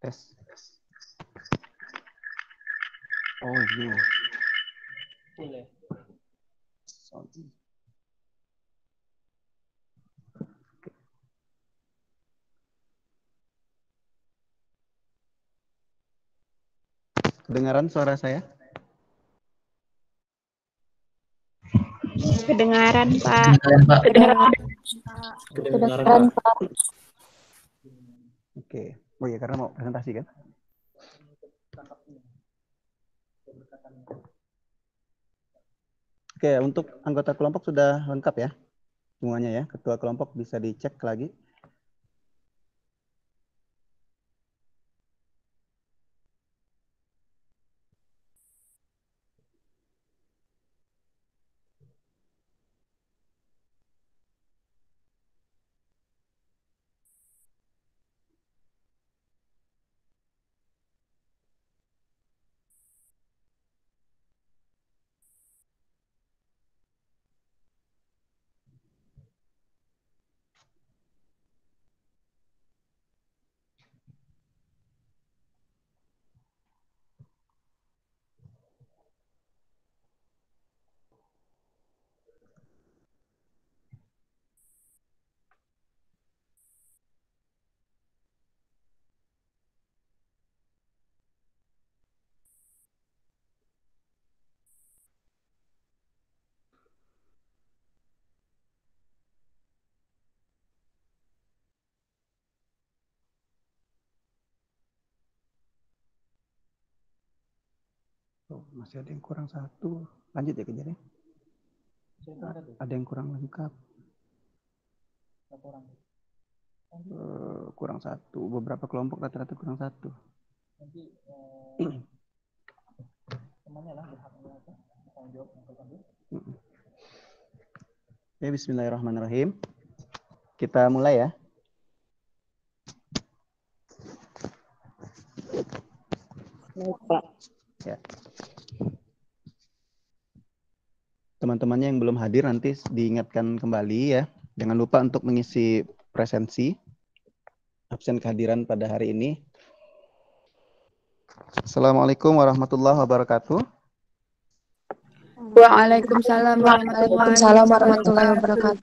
Tes. Oh iya. Boleh. Kedengaran suara saya? Kedengaran, Pak. Kedengaran, Pak. Oke. Oh iya, karena mau presentasi kan? Oke, untuk anggota kelompok sudah lengkap ya? Semuanya ya. Ketua kelompok bisa dicek lagi. Oh, masih ada yang kurang satu. Lanjut ya kejarnya. Ada yang kurang lengkap. Kurang satu. Beberapa kelompok rata-rata kurang satu. Nanti temannya lah berhak jawab. Ya, bismillahirrahmanirrahim. Kita mulai ya. Pak. Ya. Teman-temannya yang belum hadir nanti diingatkan kembali ya. Jangan lupa untuk mengisi presensi absen kehadiran pada hari ini. Assalamualaikum warahmatullahi wabarakatuh. Waalaikumsalam warahmatullahi wabarakatuh.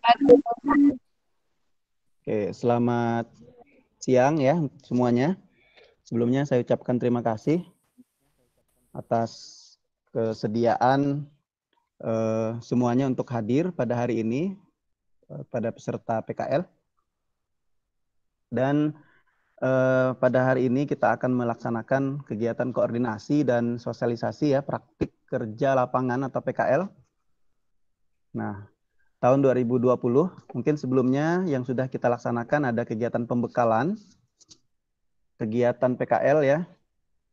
Oke, selamat siang ya semuanya. Sebelumnya saya ucapkan terima kasih atas kesediaan semuanya untuk hadir pada hari ini pada peserta PKL. Dan pada hari ini kita akan melaksanakan kegiatan koordinasi dan sosialisasi ya praktik kerja lapangan atau PKL. Nah, tahun 2020 mungkin sebelumnya yang sudah kita laksanakan ada kegiatan pembekalan, kegiatan PKL ya.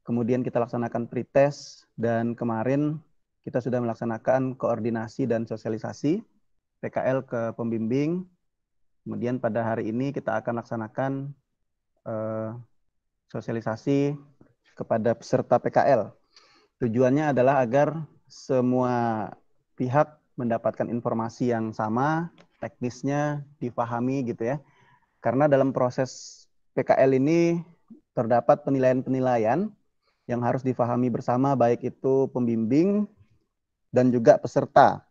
Kemudian kita laksanakan pretest dan kemarin kita sudah melaksanakan koordinasi dan sosialisasi PKL ke pembimbing. Kemudian pada hari ini kita akan laksanakan sosialisasi kepada peserta PKL. Tujuannya adalah agar semua pihak mendapatkan informasi yang sama, teknisnya dipahami gitu ya. Karena dalam proses PKL ini terdapat penilaian-penilaian yang harus dipahami bersama baik itu pembimbing dan juga peserta.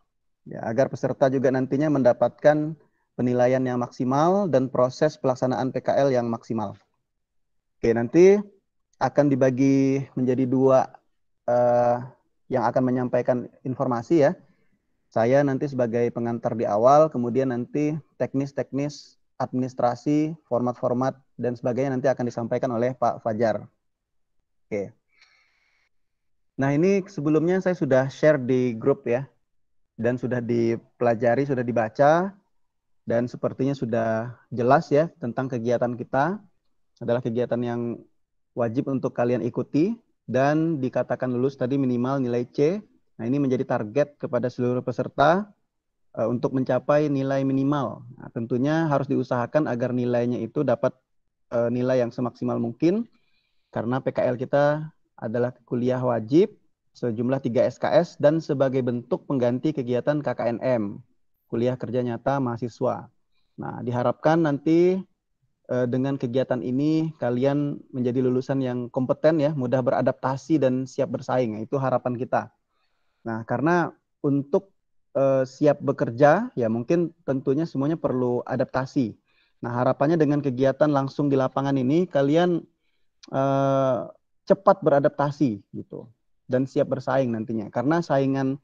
Ya, agar peserta juga nantinya mendapatkan penilaian yang maksimal dan proses pelaksanaan PKL yang maksimal. Oke, nanti akan dibagi menjadi dua yang akan menyampaikan informasi ya. Saya nanti sebagai pengantar di awal, kemudian nanti teknis-teknis administrasi, format-format, dan sebagainya nanti akan disampaikan oleh Pak Fajar. Oke. Nah ini sebelumnya saya sudah share di grup ya, dan sudah dipelajari, sudah dibaca, dan sepertinya sudah jelas ya tentang kegiatan kita. Adalah kegiatan yang wajib untuk kalian ikuti, dan dikatakan lulus tadi minimal nilai C. Nah ini menjadi target kepada seluruh peserta untuk mencapai nilai minimal. Nah, tentunya harus diusahakan agar nilainya itu dapat nilai yang semaksimal mungkin, karena PKL kita adalah kuliah wajib sejumlah 3 SKS dan sebagai bentuk pengganti kegiatan KKNM, kuliah kerja nyata mahasiswa. Nah, diharapkan nanti dengan kegiatan ini kalian menjadi lulusan yang kompeten ya, mudah beradaptasi dan siap bersaing. Nah, itu harapan kita. Nah, karena untuk siap bekerja, ya mungkin tentunya semuanya perlu adaptasi. Nah, harapannya dengan kegiatan langsung di lapangan ini, kalian cepat beradaptasi gitu dan siap bersaing nantinya. Karena saingan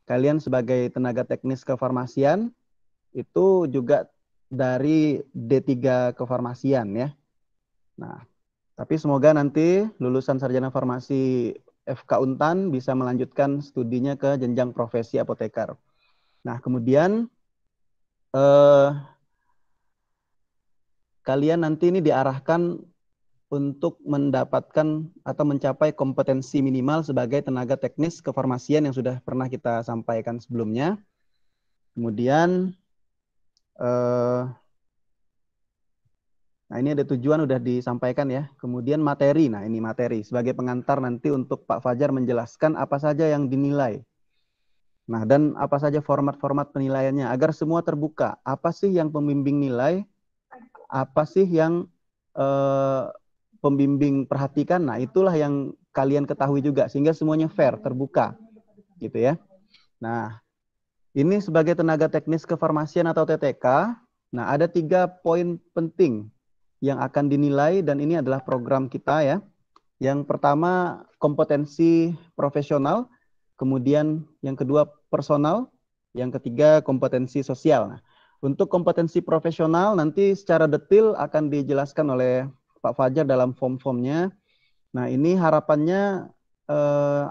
kalian sebagai tenaga teknis kefarmasian itu juga dari D3 kefarmasian ya. Nah, tapi semoga nanti lulusan sarjana farmasi FK Untan bisa melanjutkan studinya ke jenjang profesi apoteker. Nah, kemudian kalian nanti ini diarahkan untuk mendapatkan atau mencapai kompetensi minimal sebagai tenaga teknis kefarmasian yang sudah pernah kita sampaikan sebelumnya. Kemudian, nah ini ada tujuan udah disampaikan ya. Kemudian materi, nah ini materi sebagai pengantar nanti untuk Pak Fajar menjelaskan apa saja yang dinilai. Nah, dan apa saja format-format penilaiannya agar semua terbuka. Apa sih yang pembimbing nilai? Apa sih yang pembimbing perhatikan? Nah, itulah yang kalian ketahui juga sehingga semuanya fair, terbuka. Gitu ya. Nah, ini sebagai tenaga teknis kefarmasian atau TTK, nah ada 3 poin penting yang akan dinilai dan ini adalah program kita ya. Yang pertama kompetensi profesional, kemudian yang kedua personal, yang ketiga kompetensi sosial. Nah, untuk kompetensi profesional nanti secara detail akan dijelaskan oleh Pak Fajar dalam form-formnya. Nah, ini harapannya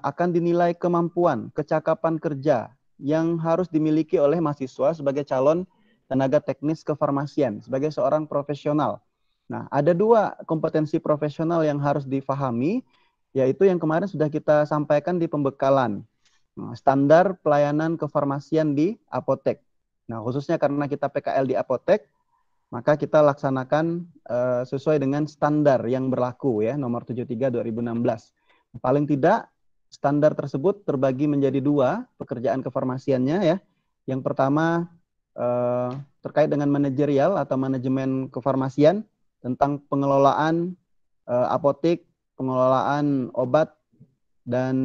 akan dinilai kemampuan, kecakapan kerja yang harus dimiliki oleh mahasiswa sebagai calon tenaga teknis kefarmasian, sebagai seorang profesional. Nah, ada 2 kompetensi profesional yang harus difahami, yaitu yang kemarin sudah kita sampaikan di pembekalan. Nah, standar pelayanan kefarmasian di apotek. Nah, khususnya karena kita PKL di apotek, maka kita laksanakan sesuai dengan standar yang berlaku ya, nomor 73 2016. Paling tidak standar tersebut terbagi menjadi 2 pekerjaan kefarmasiannya ya. Yang pertama terkait dengan manajerial atau manajemen kefarmasian tentang pengelolaan apotek, pengelolaan obat dan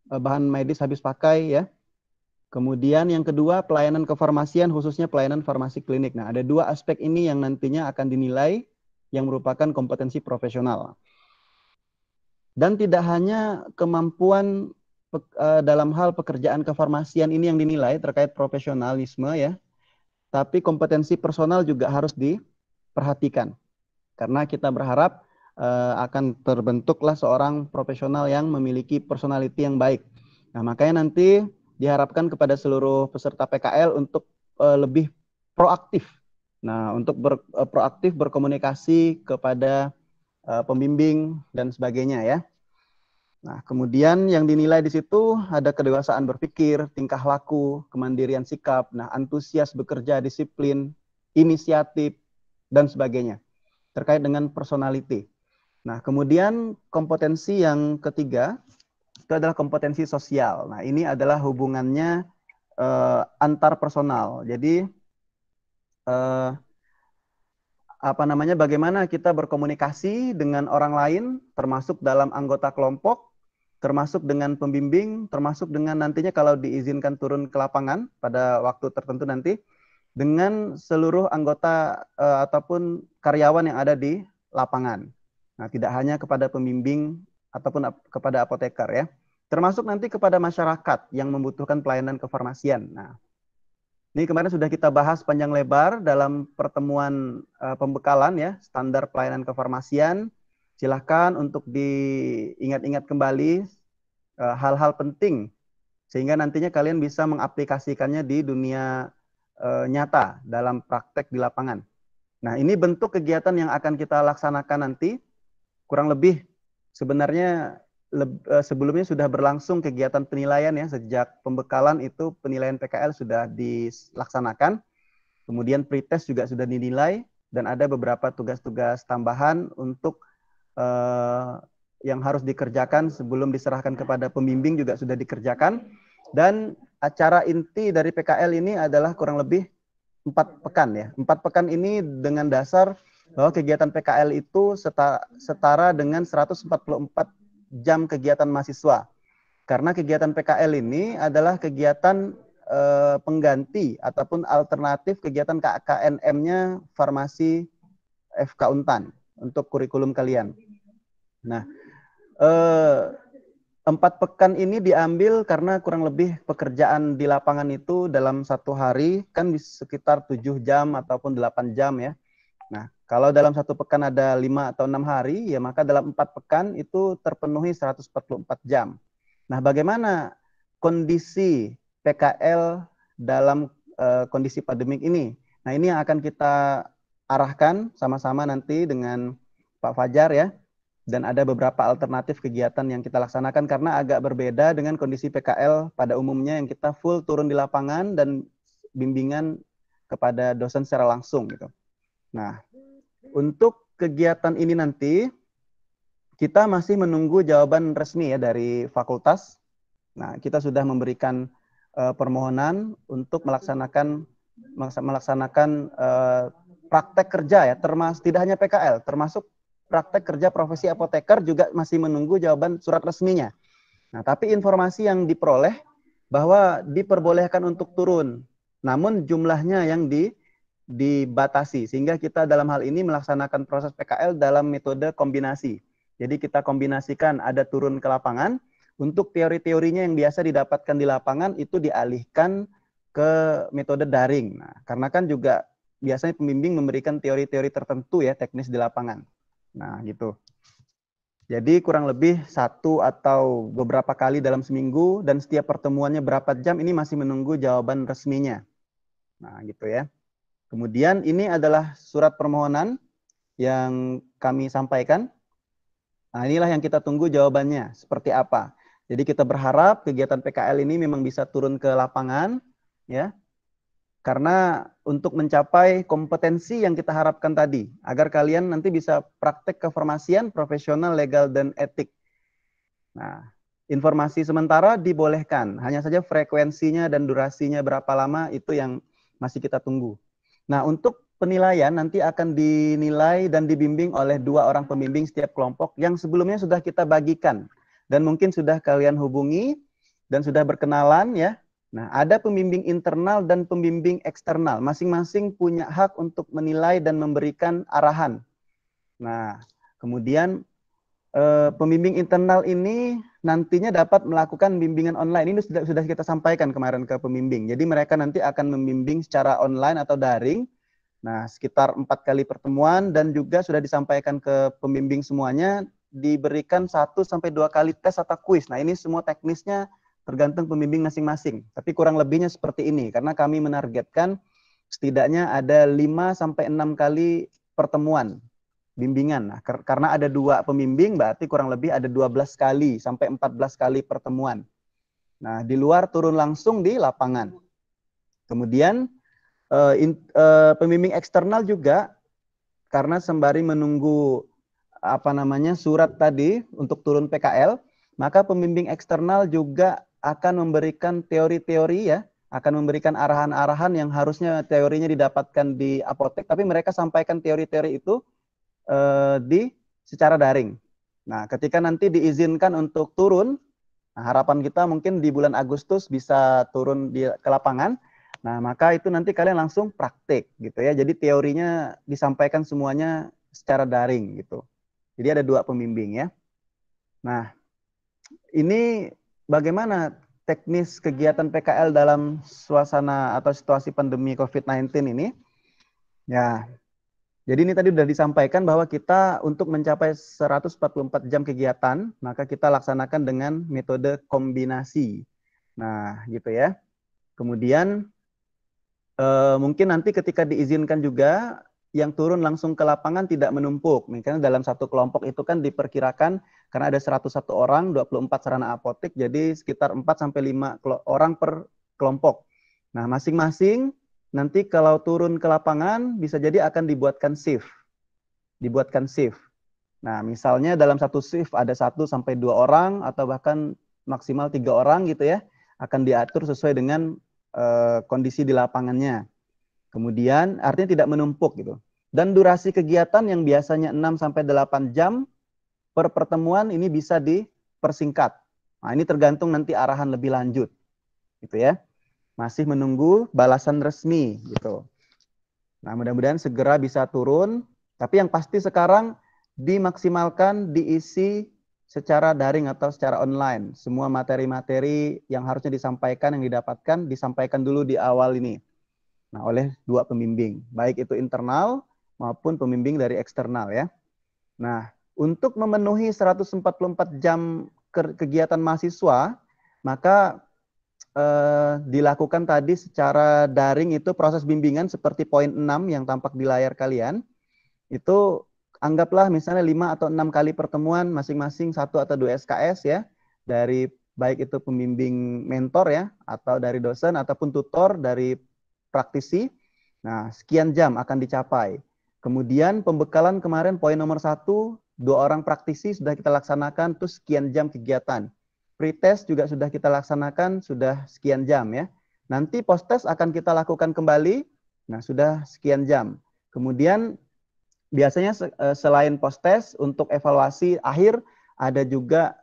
bahan medis habis pakai ya. Kemudian yang kedua pelayanan kefarmasian khususnya pelayanan farmasi klinik. Nah, ada 2 aspek ini yang nantinya akan dinilai yang merupakan kompetensi profesional. Dan tidak hanya kemampuan dalam hal pekerjaan kefarmasian ini yang dinilai terkait profesionalisme ya, tapi kompetensi personal juga harus diperhatikan. Karena kita berharap akan terbentuklah seorang profesional yang memiliki personality yang baik. Nah, makanya nanti diharapkan kepada seluruh peserta PKL untuk lebih proaktif. Nah, untuk proaktif berkomunikasi kepada pembimbing dan sebagainya ya. Nah, kemudian yang dinilai di situ ada kedewasaan berpikir, tingkah laku, kemandirian sikap, nah antusias bekerja, disiplin, inisiatif dan sebagainya terkait dengan personality. Nah, kemudian kompetensi yang ketiga itu adalah kompetensi sosial. Nah, ini adalah hubungannya antar personal. Jadi bagaimana kita berkomunikasi dengan orang lain, termasuk dalam anggota kelompok, termasuk dengan pembimbing, termasuk dengan nantinya kalau diizinkan turun ke lapangan pada waktu tertentu nanti, dengan seluruh anggota ataupun karyawan yang ada di lapangan. Nah, tidak hanya kepada pembimbing ataupun kepada apoteker ya, termasuk nanti kepada masyarakat yang membutuhkan pelayanan kefarmasian. Nah, ini kemarin sudah kita bahas panjang lebar dalam pertemuan pembekalan ya, standar pelayanan kefarmasian. Silahkan untuk diingat-ingat kembali hal-hal penting sehingga nantinya kalian bisa mengaplikasikannya di dunia nyata dalam praktek di lapangan. Nah, ini bentuk kegiatan yang akan kita laksanakan nanti. Kurang lebih sebenarnya sebelumnya sudah berlangsung kegiatan penilaian ya, sejak pembekalan itu penilaian PKL sudah dilaksanakan, kemudian pretest juga sudah dinilai, dan ada beberapa tugas-tugas tambahan untuk yang harus dikerjakan sebelum diserahkan kepada pembimbing juga sudah dikerjakan, dan acara inti dari PKL ini adalah kurang lebih 4 pekan ya. 4 pekan ini dengan dasar bahwa kegiatan PKL itu setara dengan 144 jam kegiatan mahasiswa. Karena kegiatan PKL ini adalah kegiatan pengganti ataupun alternatif kegiatan KKNM-nya farmasi FK Untan untuk kurikulum kalian. Nah, 4 pekan ini diambil karena kurang lebih pekerjaan di lapangan itu dalam satu hari kan sekitar 7 jam ataupun 8 jam ya. Nah, kalau dalam satu pekan ada 5 atau 6 hari, ya maka dalam 4 pekan itu terpenuhi 144 jam. Nah, bagaimana kondisi PKL dalam kondisi pandemik ini? Nah, ini yang akan kita arahkan sama-sama nanti dengan Pak Fajar ya. Dan ada beberapa alternatif kegiatan yang kita laksanakan karena agak berbeda dengan kondisi PKL pada umumnya yang kita full turun di lapangan dan bimbingan kepada dosen secara langsung gitu. Nah, untuk kegiatan ini nanti kita masih menunggu jawaban resmi ya dari fakultas. Nah, kita sudah memberikan permohonan untuk melaksanakan praktek kerja ya, termasuk tidak hanya PKL, termasuk praktek kerja profesi apoteker juga masih menunggu jawaban surat resminya. Nah, tapi informasi yang diperoleh bahwa diperbolehkan untuk turun, namun jumlahnya yang dibatasi, sehingga kita dalam hal ini melaksanakan proses PKL dalam metode kombinasi. Jadi kita kombinasikan ada turun ke lapangan, untuk teori-teorinya yang biasa didapatkan di lapangan itu dialihkan ke metode daring. Nah, karena kan juga biasanya pembimbing memberikan teori-teori tertentu ya teknis di lapangan. Nah, gitu. Jadi kurang lebih 1 atau beberapa kali dalam seminggu dan setiap pertemuannya berapa jam ini masih menunggu jawaban resminya. Nah, gitu ya. Kemudian ini adalah surat permohonan yang kami sampaikan. Nah, inilah yang kita tunggu jawabannya seperti apa. Jadi kita berharap kegiatan PKL ini memang bisa turun ke lapangan ya. Karena untuk mencapai kompetensi yang kita harapkan tadi, agar kalian nanti bisa praktek kefarmasian profesional, legal, dan etik. Nah, informasi sementara dibolehkan, hanya saja frekuensinya dan durasinya berapa lama itu yang masih kita tunggu. Nah, untuk penilaian nanti akan dinilai dan dibimbing oleh 2 orang pembimbing setiap kelompok yang sebelumnya sudah kita bagikan. Dan mungkin sudah kalian hubungi dan sudah berkenalan ya. Nah, ada pembimbing internal dan pembimbing eksternal. Masing-masing punya hak untuk menilai dan memberikan arahan. Nah, kemudian pembimbing internal ini nantinya dapat melakukan bimbingan online. Ini sudah kita sampaikan kemarin ke pembimbing. Jadi mereka nanti akan membimbing secara online atau daring. Nah, sekitar 4 kali pertemuan dan juga sudah disampaikan ke pembimbing semuanya diberikan 1 sampai 2 kali tes atau kuis. Nah, ini semua teknisnya tergantung pembimbing masing-masing. Tapi kurang lebihnya seperti ini, karena kami menargetkan setidaknya ada 5 sampai 6 kali pertemuan bimbingan. Nah, karena ada 2 pembimbing, berarti kurang lebih ada 12 kali sampai 14 kali pertemuan. Nah, di luar turun langsung di lapangan. Kemudian pembimbing eksternal juga, karena sembari menunggu surat tadi untuk turun PKL, maka pembimbing eksternal juga akan memberikan teori-teori ya, akan memberikan arahan-arahan yang harusnya teorinya didapatkan di apotek, tapi mereka sampaikan teori-teori itu secara daring. Nah, ketika nanti diizinkan untuk turun, nah, harapan kita mungkin di bulan Agustus bisa turun ke lapangan. Nah, maka itu nanti kalian langsung praktik gitu ya. Jadi teorinya disampaikan semuanya secara daring gitu. Jadi ada 2 pembimbing ya. Nah, ini bagaimana teknis kegiatan PKL dalam suasana atau situasi pandemi COVID-19 ini? Ya, jadi ini tadi sudah disampaikan bahwa kita untuk mencapai 144 jam kegiatan, maka kita laksanakan dengan metode kombinasi. Nah, gitu ya. Kemudian mungkin nanti ketika diizinkan juga yang turun langsung ke lapangan tidak menumpuk. Misalnya dalam satu kelompok itu kan diperkirakan karena ada 101 orang, 24 sarana apotek, jadi sekitar 4-5 orang per kelompok. Nah, masing-masing nanti kalau turun ke lapangan bisa jadi akan dibuatkan shift. Nah, misalnya dalam satu shift ada 1-2 orang atau bahkan maksimal 3 orang gitu ya, akan diatur sesuai dengan kondisi di lapangannya. Kemudian artinya tidak menumpuk gitu. Dan durasi kegiatan yang biasanya 6 sampai 8 jam per pertemuan ini bisa dipersingkat. Nah, ini tergantung nanti arahan lebih lanjut. Gitu ya. Masih menunggu balasan resmi gitu. Nah, mudah-mudahan segera bisa turun, tapi yang pasti sekarang dimaksimalkan diisi secara daring atau secara online. Semua materi-materi yang harusnya disampaikan, yang didapatkan, disampaikan dulu di awal ini. Nah, oleh 2 pembimbing, baik itu internal maupun pembimbing dari eksternal ya. Nah, untuk memenuhi 144 jam kegiatan mahasiswa, maka dilakukan tadi secara daring itu proses bimbingan seperti poin 6 yang tampak di layar kalian. Itu anggaplah misalnya 5 atau 6 kali pertemuan masing-masing 1 atau 2 SKS ya, dari baik itu pembimbing mentor ya, atau dari dosen ataupun tutor dari praktisi. Nah, sekian jam akan dicapai. Kemudian pembekalan kemarin poin nomor 1, 2 orang praktisi sudah kita laksanakan, terus sekian jam kegiatan. Pretest juga sudah kita laksanakan, sudah sekian jam ya. Nanti post-test akan kita lakukan kembali, nah sudah sekian jam. Kemudian biasanya selain post-test, untuk evaluasi akhir, ada juga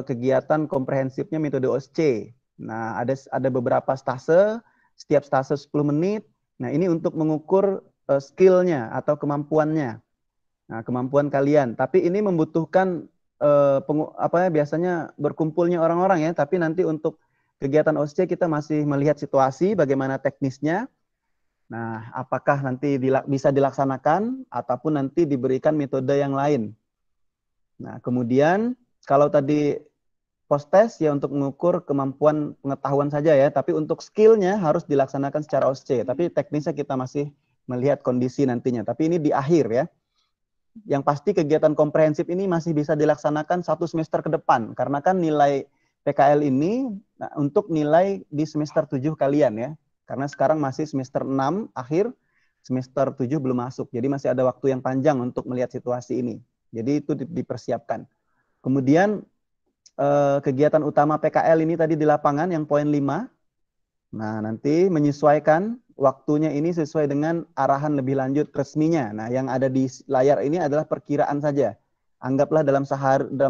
kegiatan komprehensifnya metode OSCE. Nah, ada beberapa stase, setiap stase 10 menit. Nah, ini untuk mengukur skill-nya atau kemampuannya. Nah, kemampuan kalian. Tapi ini membutuhkan biasanya berkumpulnya orang-orang ya. Tapi nanti untuk kegiatan OSCE kita masih melihat situasi, bagaimana teknisnya. Nah, apakah nanti bisa dilaksanakan ataupun nanti diberikan metode yang lain. Nah, kemudian kalau tadi post-test ya untuk mengukur kemampuan pengetahuan saja ya, tapi untuk skill-nya harus dilaksanakan secara OSCE. Tapi teknisnya kita masih melihat kondisi nantinya. Tapi ini di akhir ya. Yang pasti kegiatan komprehensif ini masih bisa dilaksanakan 1 semester ke depan. Karena kan nilai PKL ini untuk nilai di semester 7 kalian ya. Karena sekarang masih semester 6 akhir, semester 7 belum masuk. Jadi masih ada waktu yang panjang untuk melihat situasi ini. Jadi itu dipersiapkan. Kemudian kegiatan utama PKL ini tadi di lapangan yang poin 5. Nah, nanti menyesuaikan waktunya ini sesuai dengan arahan lebih lanjut resminya. Nah, yang ada di layar ini adalah perkiraan saja. Anggaplah dalam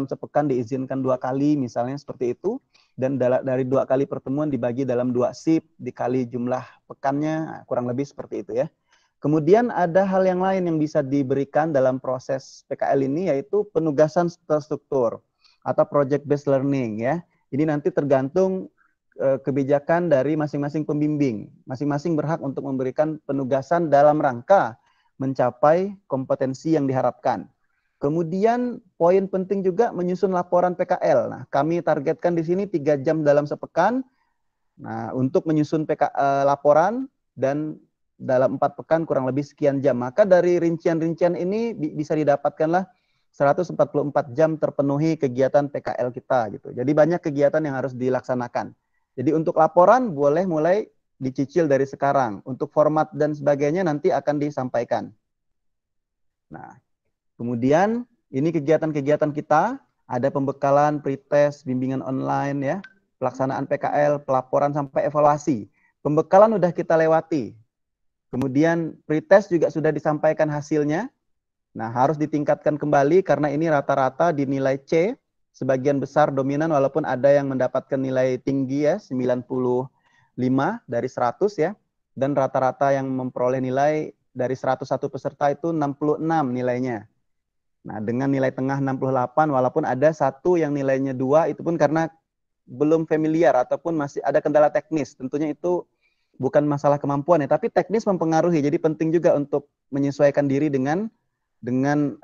sepekan diizinkan 2 kali, misalnya seperti itu. Dan dari 2 kali pertemuan dibagi dalam 2 shift, dikali jumlah pekannya, kurang lebih seperti itu ya. Kemudian ada hal yang lain yang bisa diberikan dalam proses PKL ini, yaitu penugasan terstruktur atau project based learning ya. Ini nanti tergantung kebijakan dari masing-masing pembimbing. Masing-masing berhak untuk memberikan penugasan dalam rangka mencapai kompetensi yang diharapkan. Kemudian poin penting juga menyusun laporan PKL. Nah, kami targetkan di sini 3 jam dalam sepekan. Nah, untuk menyusun laporan dan dalam 4 pekan kurang lebih sekian jam. Maka dari rincian-rincian ini bisa didapatkanlah 144 jam terpenuhi kegiatan PKL kita gitu. Jadi banyak kegiatan yang harus dilaksanakan. Jadi untuk laporan boleh mulai dicicil dari sekarang. Untuk format dan sebagainya nanti akan disampaikan. Nah, kemudian ini kegiatan-kegiatan kita, ada pembekalan, pretest, bimbingan online ya, pelaksanaan PKL, pelaporan sampai evaluasi. Pembekalan sudah kita lewati. Kemudian pretest juga sudah disampaikan hasilnya. Nah, harus ditingkatkan kembali karena ini rata-rata dinilai C, sebagian besar dominan walaupun ada yang mendapatkan nilai tinggi ya, 95 dari 100 ya. Dan rata-rata yang memperoleh nilai dari 101 peserta itu 66 nilainya. Nah, dengan nilai tengah 68 walaupun ada satu yang nilainya 2 itu pun karena belum familiar ataupun masih ada kendala teknis. Tentunya itu bukan masalah kemampuan ya, tapi teknis mempengaruhi. Jadi penting juga untuk menyesuaikan diri dengan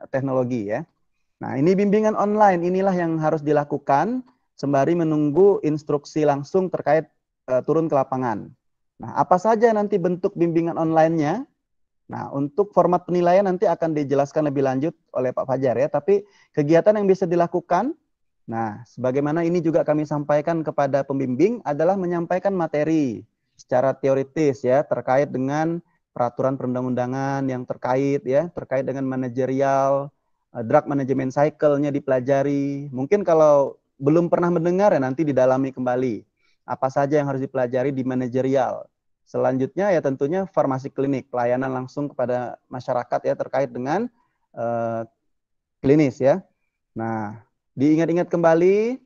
teknologi ya. Nah, ini bimbingan online, inilah yang harus dilakukan sembari menunggu instruksi langsung terkait turun ke lapangan. Nah, apa saja nanti bentuk bimbingan online-nya? Nah, untuk format penilaian nanti akan dijelaskan lebih lanjut oleh Pak Fajar ya, tapi kegiatan yang bisa dilakukan, nah, sebagaimana ini juga kami sampaikan kepada pembimbing adalah menyampaikan materi secara teoritis ya, terkait dengan peraturan perundang-undangan yang terkait ya, terkait dengan manajerial, drug management cycle-nya dipelajari. Mungkin kalau belum pernah mendengar ya nanti didalami kembali. Apa saja yang harus dipelajari di manajerial. Selanjutnya ya tentunya farmasi klinik, pelayanan langsung kepada masyarakat ya terkait dengan klinis ya. Nah, diingat-ingat kembali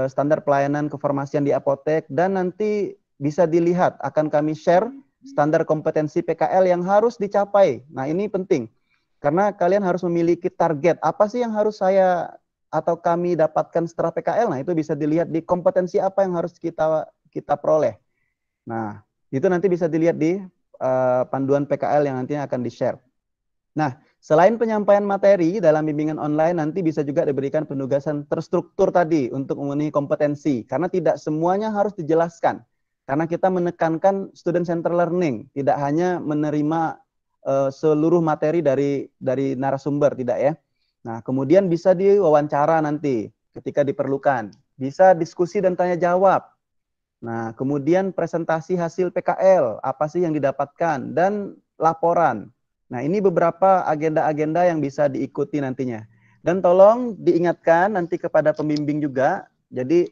standar pelayanan kefarmasian di apotek dan nanti bisa dilihat akan kami share standar kompetensi PKL yang harus dicapai. Nah, ini penting karena kalian harus memiliki target. Apa sih yang harus saya atau kami dapatkan setelah PKL? Nah, itu bisa dilihat di kompetensi apa yang harus kita peroleh. Nah, itu nanti bisa dilihat di panduan PKL yang nantinya akan di-share. Nah, selain penyampaian materi dalam bimbingan online, nanti bisa juga diberikan penugasan terstruktur tadi untuk memenuhi kompetensi. Karena tidak semuanya harus dijelaskan. Karena kita menekankan student center learning, tidak hanya menerima seluruh materi dari narasumber, tidak ya. Nah, kemudian bisa diwawancara nanti ketika diperlukan. Bisa diskusi dan tanya jawab. Nah, kemudian presentasi hasil PKL, apa sih yang didapatkan, dan laporan. Nah, ini beberapa agenda-agenda yang bisa diikuti nantinya. Dan tolong diingatkan nanti kepada pembimbing juga, jadi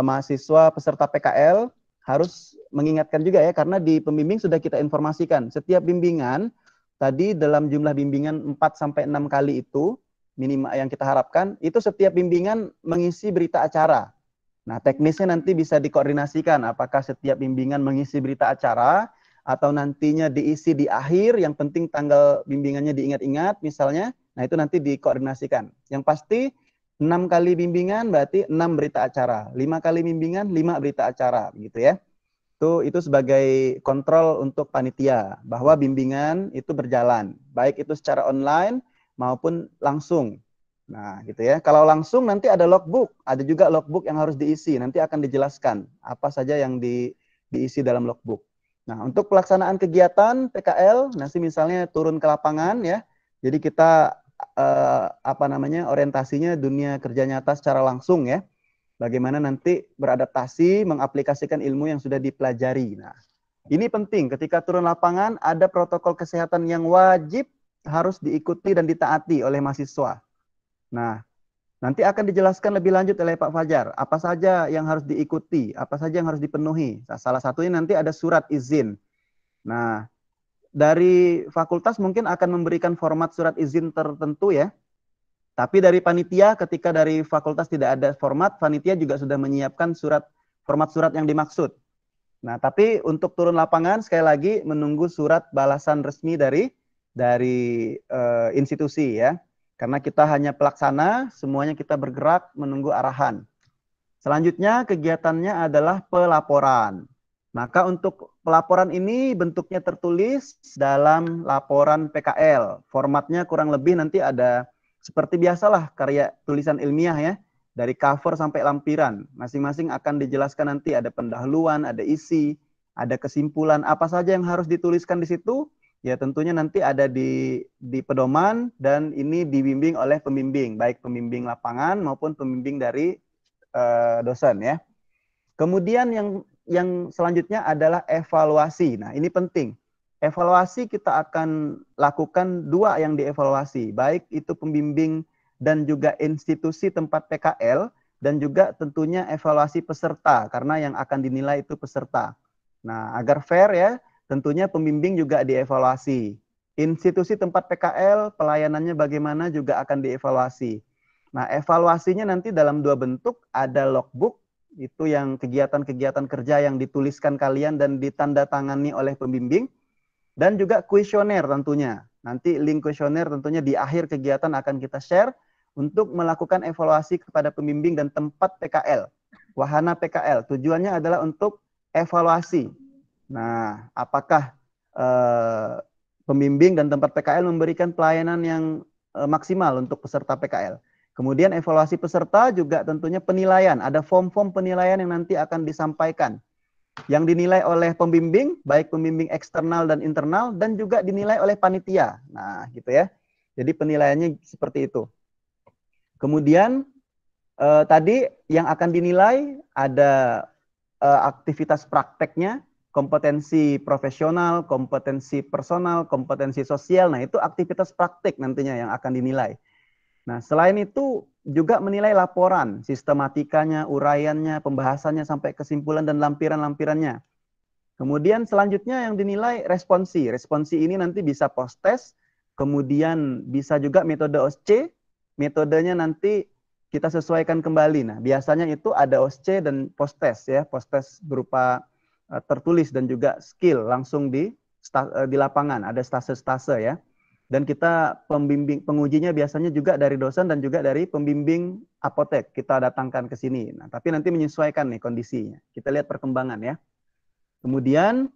mahasiswa peserta PKL harus mengingatkan juga ya, karena di pembimbing sudah kita informasikan, setiap bimbingan, tadi dalam jumlah bimbingan 4-6 kali itu, minimal yang kita harapkan, itu setiap bimbingan mengisi berita acara. Nah, teknisnya nanti bisa dikoordinasikan apakah setiap bimbingan mengisi berita acara atau nantinya diisi di akhir, yang penting tanggal bimbingannya diingat-ingat misalnya. Nah, itu nanti dikoordinasikan. Yang pasti 6 kali bimbingan berarti 6 berita acara. 5 kali bimbingan 5 berita acara gitu ya. Itu sebagai kontrol untuk panitia bahwa bimbingan itu berjalan, baik itu secara online maupun langsung. Nah, gitu ya. Kalau langsung nanti ada logbook, ada juga logbook yang harus diisi. Nanti akan dijelaskan apa saja yang diisi dalam logbook. Nah, untuk pelaksanaan kegiatan PKL, nanti misalnya turun ke lapangan ya. Jadi kita orientasinya dunia kerja nyata secara langsung ya. Bagaimana nanti beradaptasi, mengaplikasikan ilmu yang sudah dipelajari. Nah, ini penting ketika turun lapangan ada protokol kesehatan yang wajib harus diikuti dan ditaati oleh mahasiswa. Nah, nanti akan dijelaskan lebih lanjut oleh Pak Fajar, apa saja yang harus diikuti, apa saja yang harus dipenuhi. Nah, salah satunya nanti ada surat izin. Nah, dari fakultas mungkin akan memberikan format surat izin tertentu ya. Tapi dari panitia, ketika dari fakultas tidak ada format, panitia juga sudah menyiapkan format surat yang dimaksud. Nah, tapi untuk turun lapangan, sekali lagi menunggu surat balasan resmi dari institusi ya. Karena kita hanya pelaksana, semuanya kita bergerak menunggu arahan. Selanjutnya kegiatannya adalah pelaporan. Maka untuk pelaporan ini bentuknya tertulis dalam laporan PKL. Formatnya kurang lebih nanti ada seperti biasalah karya tulisan ilmiah ya, dari cover sampai lampiran. Masing-masing akan dijelaskan nanti ada pendahuluan, ada isi, ada kesimpulan, apa saja yang harus dituliskan di situ. Ya tentunya nanti ada di pedoman dan ini dibimbing oleh pembimbing, baik pembimbing lapangan maupun pembimbing dari dosen ya. Kemudian yang selanjutnya adalah evaluasi. Nah, ini penting. Evaluasi kita akan lakukan 2 yang dievaluasi, baik itu pembimbing dan juga institusi tempat PKL, dan juga tentunya evaluasi peserta, karena yang akan dinilai itu peserta. Nah, agar fair ya, tentunya pembimbing juga dievaluasi. Institusi tempat PKL, pelayanannya bagaimana juga akan dievaluasi. Nah, evaluasinya nanti dalam 2 bentuk, ada logbook, itu yang kegiatan-kegiatan kerja yang dituliskan kalian dan ditandatangani oleh pembimbing, dan juga kuesioner tentunya. Nanti link kuesioner tentunya di akhir kegiatan akan kita share untuk melakukan evaluasi kepada pembimbing dan tempat PKL. Wahana PKL, tujuannya adalah untuk evaluasi. Nah, apakah pembimbing dan tempat PKL memberikan pelayanan yang maksimal untuk peserta PKL. Kemudian evaluasi peserta juga tentunya penilaian. Ada form-form penilaian yang nanti akan disampaikan. Yang dinilai oleh pembimbing, baik pembimbing eksternal dan internal, dan juga dinilai oleh panitia. Nah, gitu ya. Jadi penilaiannya seperti itu. Kemudian tadi yang akan dinilai ada aktivitas prakteknya, kompetensi profesional, kompetensi personal, kompetensi sosial. Nah, itu aktivitas praktek nantinya yang akan dinilai. Nah, selain itu juga menilai laporan, sistematikanya, uraiannya, pembahasannya, sampai kesimpulan dan lampiran-lampirannya. Kemudian selanjutnya yang dinilai responsi. Responsi ini nanti bisa post-test, kemudian bisa juga metode OSCE. Metodenya nanti kita sesuaikan kembali. Nah, biasanya itu ada OSCE dan post-test ya. Post-test berupa tertulis dan juga skill langsung di lapangan. Ada stase-stase ya. Dan kita pengujinya biasanya juga dari dosen dan juga dari pembimbing apotek. Kita datangkan ke sini. Nah, tapi nanti menyesuaikan nih kondisinya. Kita lihat perkembangan ya. Kemudian,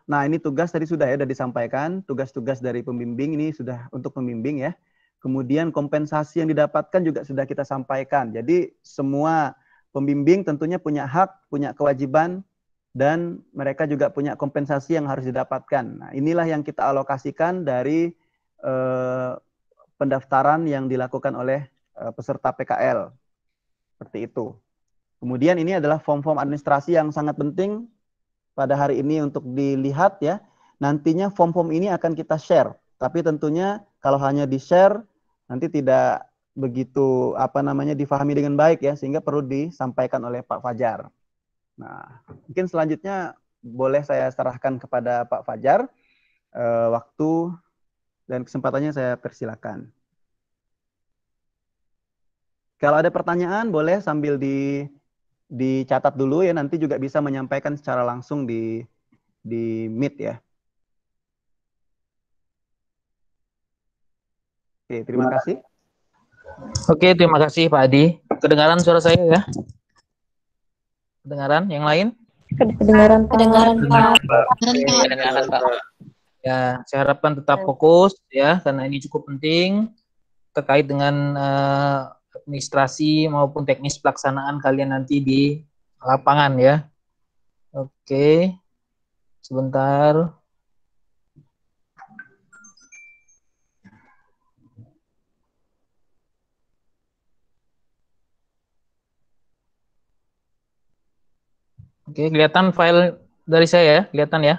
nah ini tugas tadi sudah disampaikan. Tugas-tugas dari pembimbing ini sudah untuk pembimbing ya. Kemudian kompensasi yang didapatkan juga sudah kita sampaikan. Jadi semua pembimbing tentunya punya hak, punya kewajiban, dan mereka juga punya kompensasi yang harus didapatkan. Nah, inilah yang kita alokasikan dari pendaftaran yang dilakukan oleh peserta PKL. Seperti itu. Kemudian ini adalah form-form administrasi yang sangat penting pada hari ini untuk dilihat ya. Nantinya form-form ini akan kita share. Tapi tentunya kalau hanya di-share nanti tidak begitu difahami dengan baik ya, sehingga perlu disampaikan oleh Pak Fajar. Nah, mungkin selanjutnya boleh saya serahkan kepada Pak Fajar. Waktu dan kesempatannya saya persilakan. Kalau ada pertanyaan boleh sambil dicatat dulu ya, nanti juga bisa menyampaikan secara langsung di Meet ya. Oke, terima kasih. Oke, terima kasih Pak Adi. Kedengaran suara saya ya? Kedengaran? Yang lain? Kedengaran, Pak. Kedengaran, Pak. Ya, saya harapkan tetap fokus ya, karena ini cukup penting terkait dengan administrasi maupun teknis pelaksanaan kalian nanti di lapangan ya. Oke, sebentar. Oke, kelihatan file dari saya ya? Kelihatan ya?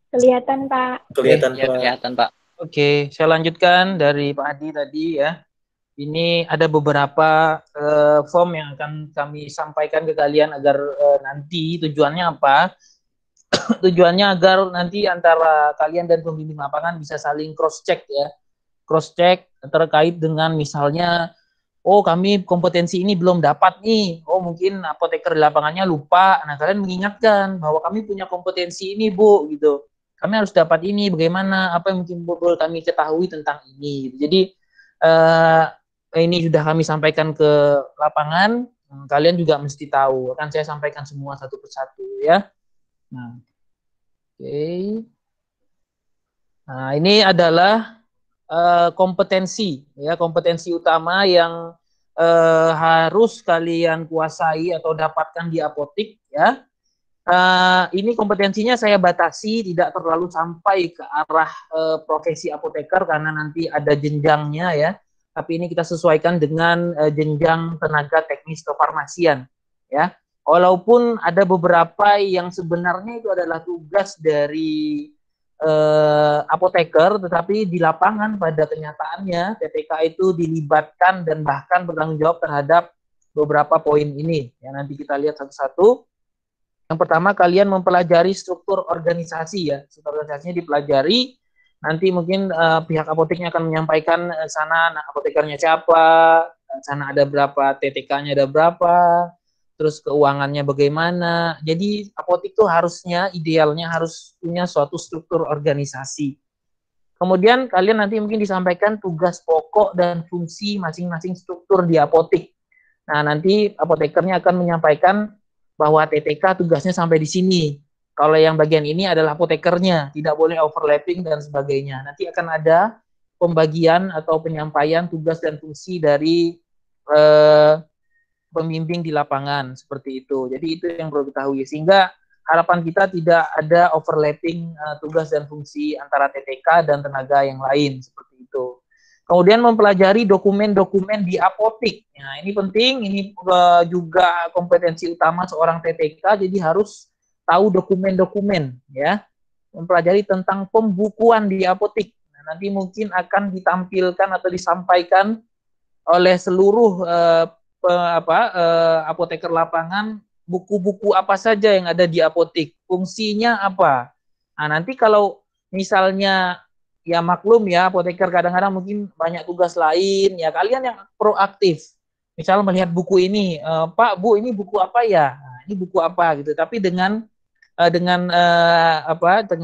Kelihatan, Pak. Kelihatan, Pak. Oke, saya lanjutkan dari Pak Adi tadi ya. Ini ada beberapa form yang akan kami sampaikan ke kalian agar nanti tujuannya apa? Tujuannya agar nanti antara kalian dan pembimbing lapangan bisa saling cross-check ya. Cross-check terkait dengan misalnya, oh kami kompetensi ini belum dapat nih, oh mungkin apoteker di lapangannya lupa, nah kalian mengingatkan bahwa kami punya kompetensi ini Bu, gitu. Kami harus dapat ini, bagaimana, apa yang mungkin perlu kami ketahui tentang ini. Jadi ini sudah kami sampaikan ke lapangan, kalian juga mesti tahu, akan saya sampaikan semua satu persatu ya. Nah, oke. Nah, ini adalah kompetensi ya, kompetensi utama yang harus kalian kuasai atau dapatkan di apotik ya. Ini kompetensinya saya batasi tidak terlalu sampai ke arah profesi apoteker karena nanti ada jenjangnya ya. Tapi ini kita sesuaikan dengan jenjang tenaga teknis kefarmasian ya. Walaupun ada beberapa yang sebenarnya itu adalah tugas dari apoteker, tetapi di lapangan pada kenyataannya TTK itu dilibatkan dan bahkan bertanggung jawab terhadap beberapa poin ini. Ya, nanti kita lihat satu-satu. Yang pertama, kalian mempelajari struktur organisasi ya. Struktur organisasinya dipelajari. Nanti mungkin pihak apoteknya akan menyampaikan sana apotekernya siapa, sana ada berapa, TTK-nya ada berapa, terus keuangannya bagaimana. Jadi apotek itu harusnya, idealnya harus punya suatu struktur organisasi. Kemudian kalian nanti mungkin disampaikan tugas pokok dan fungsi masing-masing struktur di apotek. Nah, nanti apotekernya akan menyampaikan bahwa TTK tugasnya sampai di sini. Kalau yang bagian ini adalah apotekernya, tidak boleh overlapping dan sebagainya. Nanti akan ada pembagian atau penyampaian tugas dan fungsi dari pembimbing di lapangan seperti itu. Jadi itu yang perlu diketahui, sehingga harapan kita tidak ada overlapping tugas dan fungsi antara TTK dan tenaga yang lain seperti itu. Kemudian mempelajari dokumen-dokumen di apotek. Nah, ini penting, ini juga kompetensi utama seorang TTK, jadi harus tahu dokumen-dokumen ya. Mempelajari tentang pembukuan di apotek. Nah, nanti mungkin akan ditampilkan atau disampaikan oleh seluruh apoteker lapangan buku-buku apa saja yang ada di apotik, fungsinya apa. Nah, nanti kalau misalnya ya maklum ya, apoteker kadang-kadang mungkin banyak tugas lain, ya kalian yang proaktif. Misal melihat buku ini, Pak, Bu, ini buku apa ya? Nah, ini buku apa gitu. Tapi dengan dengan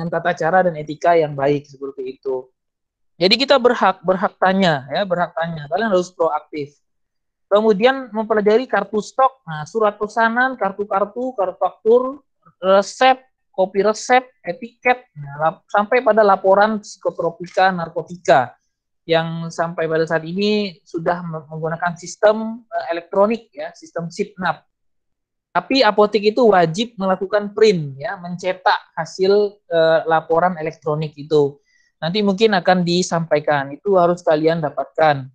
tata cara dan etika yang baik seperti itu. Jadi kita berhak tanya ya, berhak tanya. Kalian harus proaktif. Kemudian mempelajari kartu stok, nah, surat pesanan, kartu-kartu, kartu faktur, resep, kopi resep, etiket, nah, sampai pada laporan psikotropika, narkotika yang sampai pada saat ini sudah menggunakan sistem elektronik ya, sistem SIPNAP. Tapi apotek itu wajib melakukan print ya, mencetak hasil laporan elektronik itu. Nanti mungkin akan disampaikan, itu harus kalian dapatkan.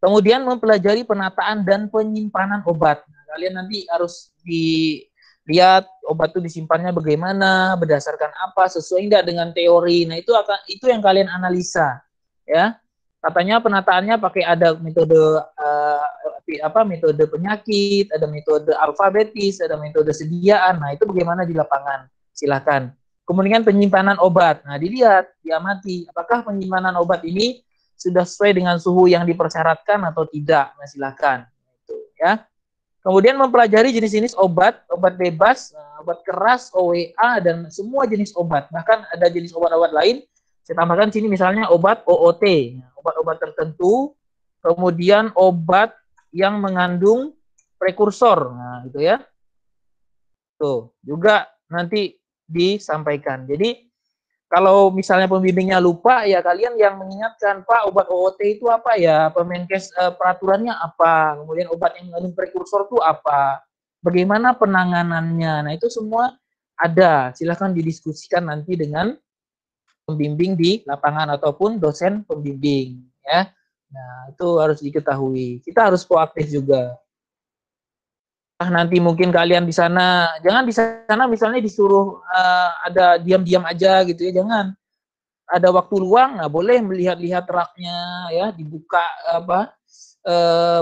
Kemudian mempelajari penataan dan penyimpanan obat. Nah, kalian nanti harus dilihat obat itu disimpannya bagaimana, berdasarkan apa, sesuai tidak dengan teori. Nah, itu yang kalian analisa, ya. Katanya penataannya pakai ada metode metode penyakit, ada metode alfabetis, ada metode sediaan. Nah, itu bagaimana di lapangan? Silakan. Kemudian penyimpanan obat. Nah, dilihat, diamati apakah penyimpanan obat ini sudah sesuai dengan suhu yang dipersyaratkan atau tidak. Nah, silakan. Itu, ya. Kemudian mempelajari jenis-jenis obat, obat bebas, obat keras, OWA, dan semua jenis obat. Bahkan ada jenis obat-obat lain. Saya tambahkan sini misalnya obat OOT, obat-obat tertentu. Kemudian obat yang mengandung prekursor. Nah, gitu ya. Tuh, juga nanti disampaikan. Jadi kalau misalnya pembimbingnya lupa, ya kalian yang mengingatkan, Pak, obat OOT itu apa ya? Permenkes peraturannya apa? Kemudian obat yang mengandung prekursor itu apa? Bagaimana penanganannya? Nah, itu semua ada. Silahkan didiskusikan nanti dengan pembimbing di lapangan ataupun dosen pembimbing. Ya. Nah, itu harus diketahui. Kita harus proaktif juga. Nanti mungkin kalian di sana, jangan di sana misalnya disuruh ada diam-diam aja gitu ya, jangan. Ada waktu luang, nggak boleh melihat-lihat raknya ya, dibuka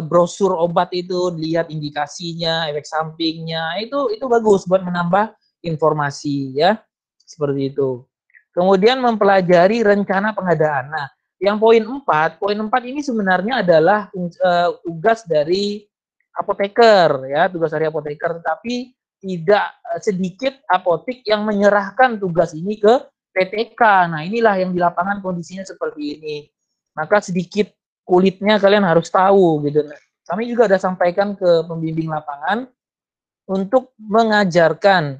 brosur obat itu, dilihat indikasinya, efek sampingnya, itu bagus buat menambah informasi ya, seperti itu. Kemudian mempelajari rencana pengadaan. Nah, yang poin 4 ini sebenarnya adalah tugas dari apoteker ya, tugas dari apoteker, tetapi tidak sedikit apotek yang menyerahkan tugas ini ke PTK. Nah, inilah yang di lapangan kondisinya seperti ini. Maka sedikit kulitnya kalian harus tahu gitu. Kami juga ada sampaikan ke pembimbing lapangan untuk mengajarkan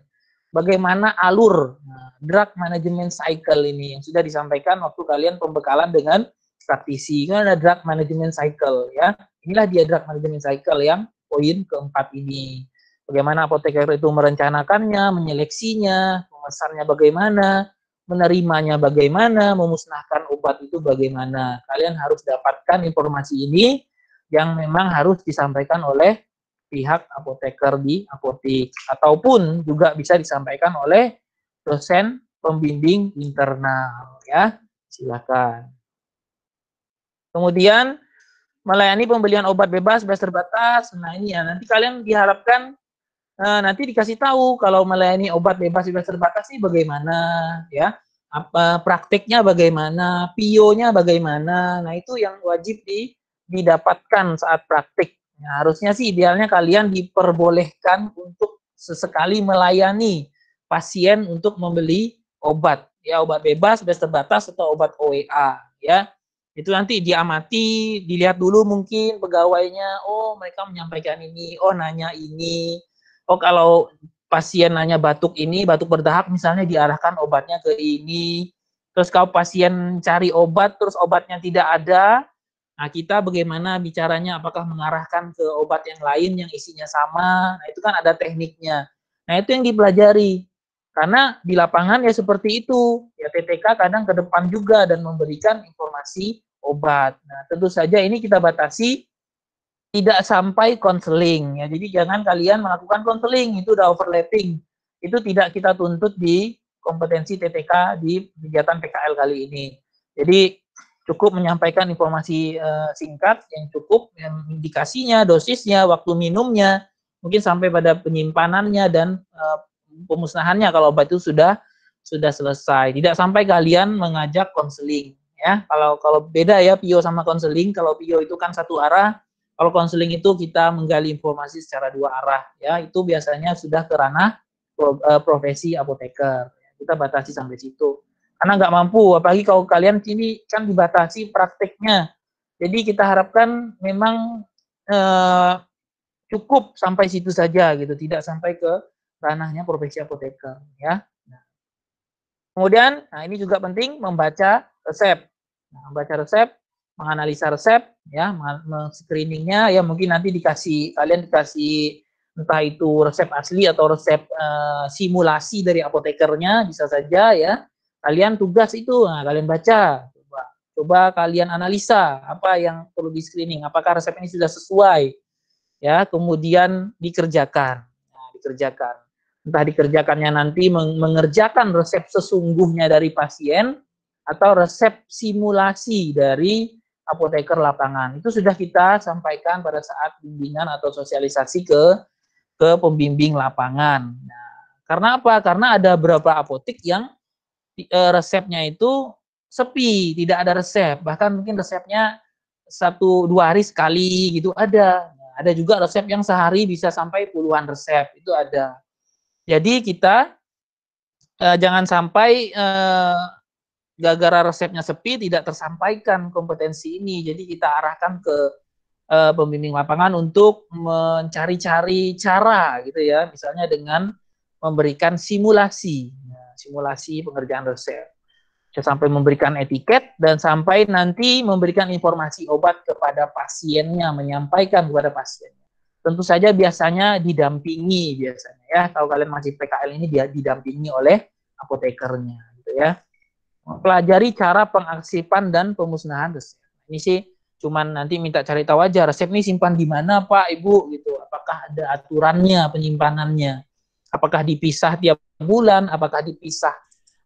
bagaimana alur drug management cycle ini yang sudah disampaikan waktu kalian pembekalan dengan praktisi. Kan ada drug management cycle ya. Inilah dia drug management cycle yang poin keempat ini. Bagaimana apoteker itu merencanakannya, menyeleksinya, memesannya bagaimana, menerimanya bagaimana, memusnahkan obat itu bagaimana. Kalian harus dapatkan informasi ini yang memang harus disampaikan oleh pihak apoteker di apotik. Ataupun juga bisa disampaikan oleh dosen pembimbing internal. Ya, silakan. Kemudian melayani pembelian obat bebas terbatas. Nah, ini ya, nanti kalian diharapkan nanti dikasih tahu kalau melayani obat bebas terbatas ini bagaimana ya, apa praktiknya bagaimana, PIO-nya bagaimana. Nah, itu yang wajib didapatkan saat praktik. Nah, harusnya sih idealnya kalian diperbolehkan untuk sesekali melayani pasien untuk membeli obat ya, obat bebas terbatas atau obat OWA ya. Itu nanti diamati, dilihat dulu mungkin pegawainya, oh mereka menyampaikan ini, oh nanya ini, oh kalau pasien nanya batuk ini, batuk berdahak misalnya diarahkan obatnya ke ini, terus kalau pasien cari obat terus obatnya tidak ada, nah kita bagaimana bicaranya, apakah mengarahkan ke obat yang lain yang isinya sama, nah itu kan ada tekniknya, nah itu yang dipelajari. Karena di lapangan ya seperti itu, ya TTK kadang ke depan juga dan memberikan informasi obat. Nah, tentu saja ini kita batasi tidak sampai konseling ya. Jadi jangan kalian melakukan konseling, itu udah overlapping. Itu tidak kita tuntut di kompetensi TTK di kegiatan PKL kali ini. Jadi cukup menyampaikan informasi singkat yang cukup, yang indikasinya, dosisnya, waktu minumnya, mungkin sampai pada penyimpanannya dan pemusnahannya kalau obat itu sudah selesai. Tidak sampai kalian mengajak konseling, ya. Kalau beda ya PIO sama konseling. Kalau PIO itu kan satu arah, kalau konseling itu kita menggali informasi secara dua arah, ya. Itu biasanya sudah ke ranah profesi apoteker. Kita batasi sampai situ. Karena nggak mampu, apalagi kalau kalian ini kan dibatasi prakteknya. Jadi kita harapkan memang cukup sampai situ saja gitu, tidak sampai ke ranahnya profesi apoteker, ya. Kemudian, nah ini juga penting membaca resep. Nah, membaca resep, menganalisa resep, ya, screeningnya, ya mungkin nanti kalian dikasih entah itu resep asli atau resep simulasi dari apotekernya, bisa saja ya. Kalian tugas itu, nah, kalian baca, coba kalian analisa apa yang perlu di screening, apakah resep ini sudah sesuai, ya, kemudian dikerjakan. Nah, dikerjakan. Entah dikerjakannya nanti mengerjakan resep sesungguhnya dari pasien atau resep simulasi dari apoteker lapangan. Itu sudah kita sampaikan pada saat bimbingan atau sosialisasi ke pembimbing lapangan. Nah, karena apa? Karena ada beberapa apotek yang resepnya itu sepi, tidak ada resep. Bahkan mungkin resepnya 1-2 hari sekali gitu ada. Nah, ada juga resep yang sehari bisa sampai puluhan resep, itu ada. Jadi kita jangan sampai gara-gara resepnya sepi tidak tersampaikan kompetensi ini. Jadi kita arahkan ke pembimbing lapangan untuk mencari-cari cara gitu ya, misalnya dengan memberikan simulasi, simulasi pengerjaan resep. Sampai memberikan etiket dan sampai nanti memberikan informasi obat kepada pasiennya, menyampaikan kepada pasiennya. Tentu saja biasanya didampingi biasanya ya. Kalau kalian masih PKL ini dia didampingi oleh apotekernya gitu ya. Pelajari cara pengaktifan dan pemusnahan resep. Ini sih cuman nanti minta cari tahu aja resep ini simpan di mana Pak Ibu gitu. Apakah ada aturannya penyimpanannya? Apakah dipisah tiap bulan? Apakah dipisah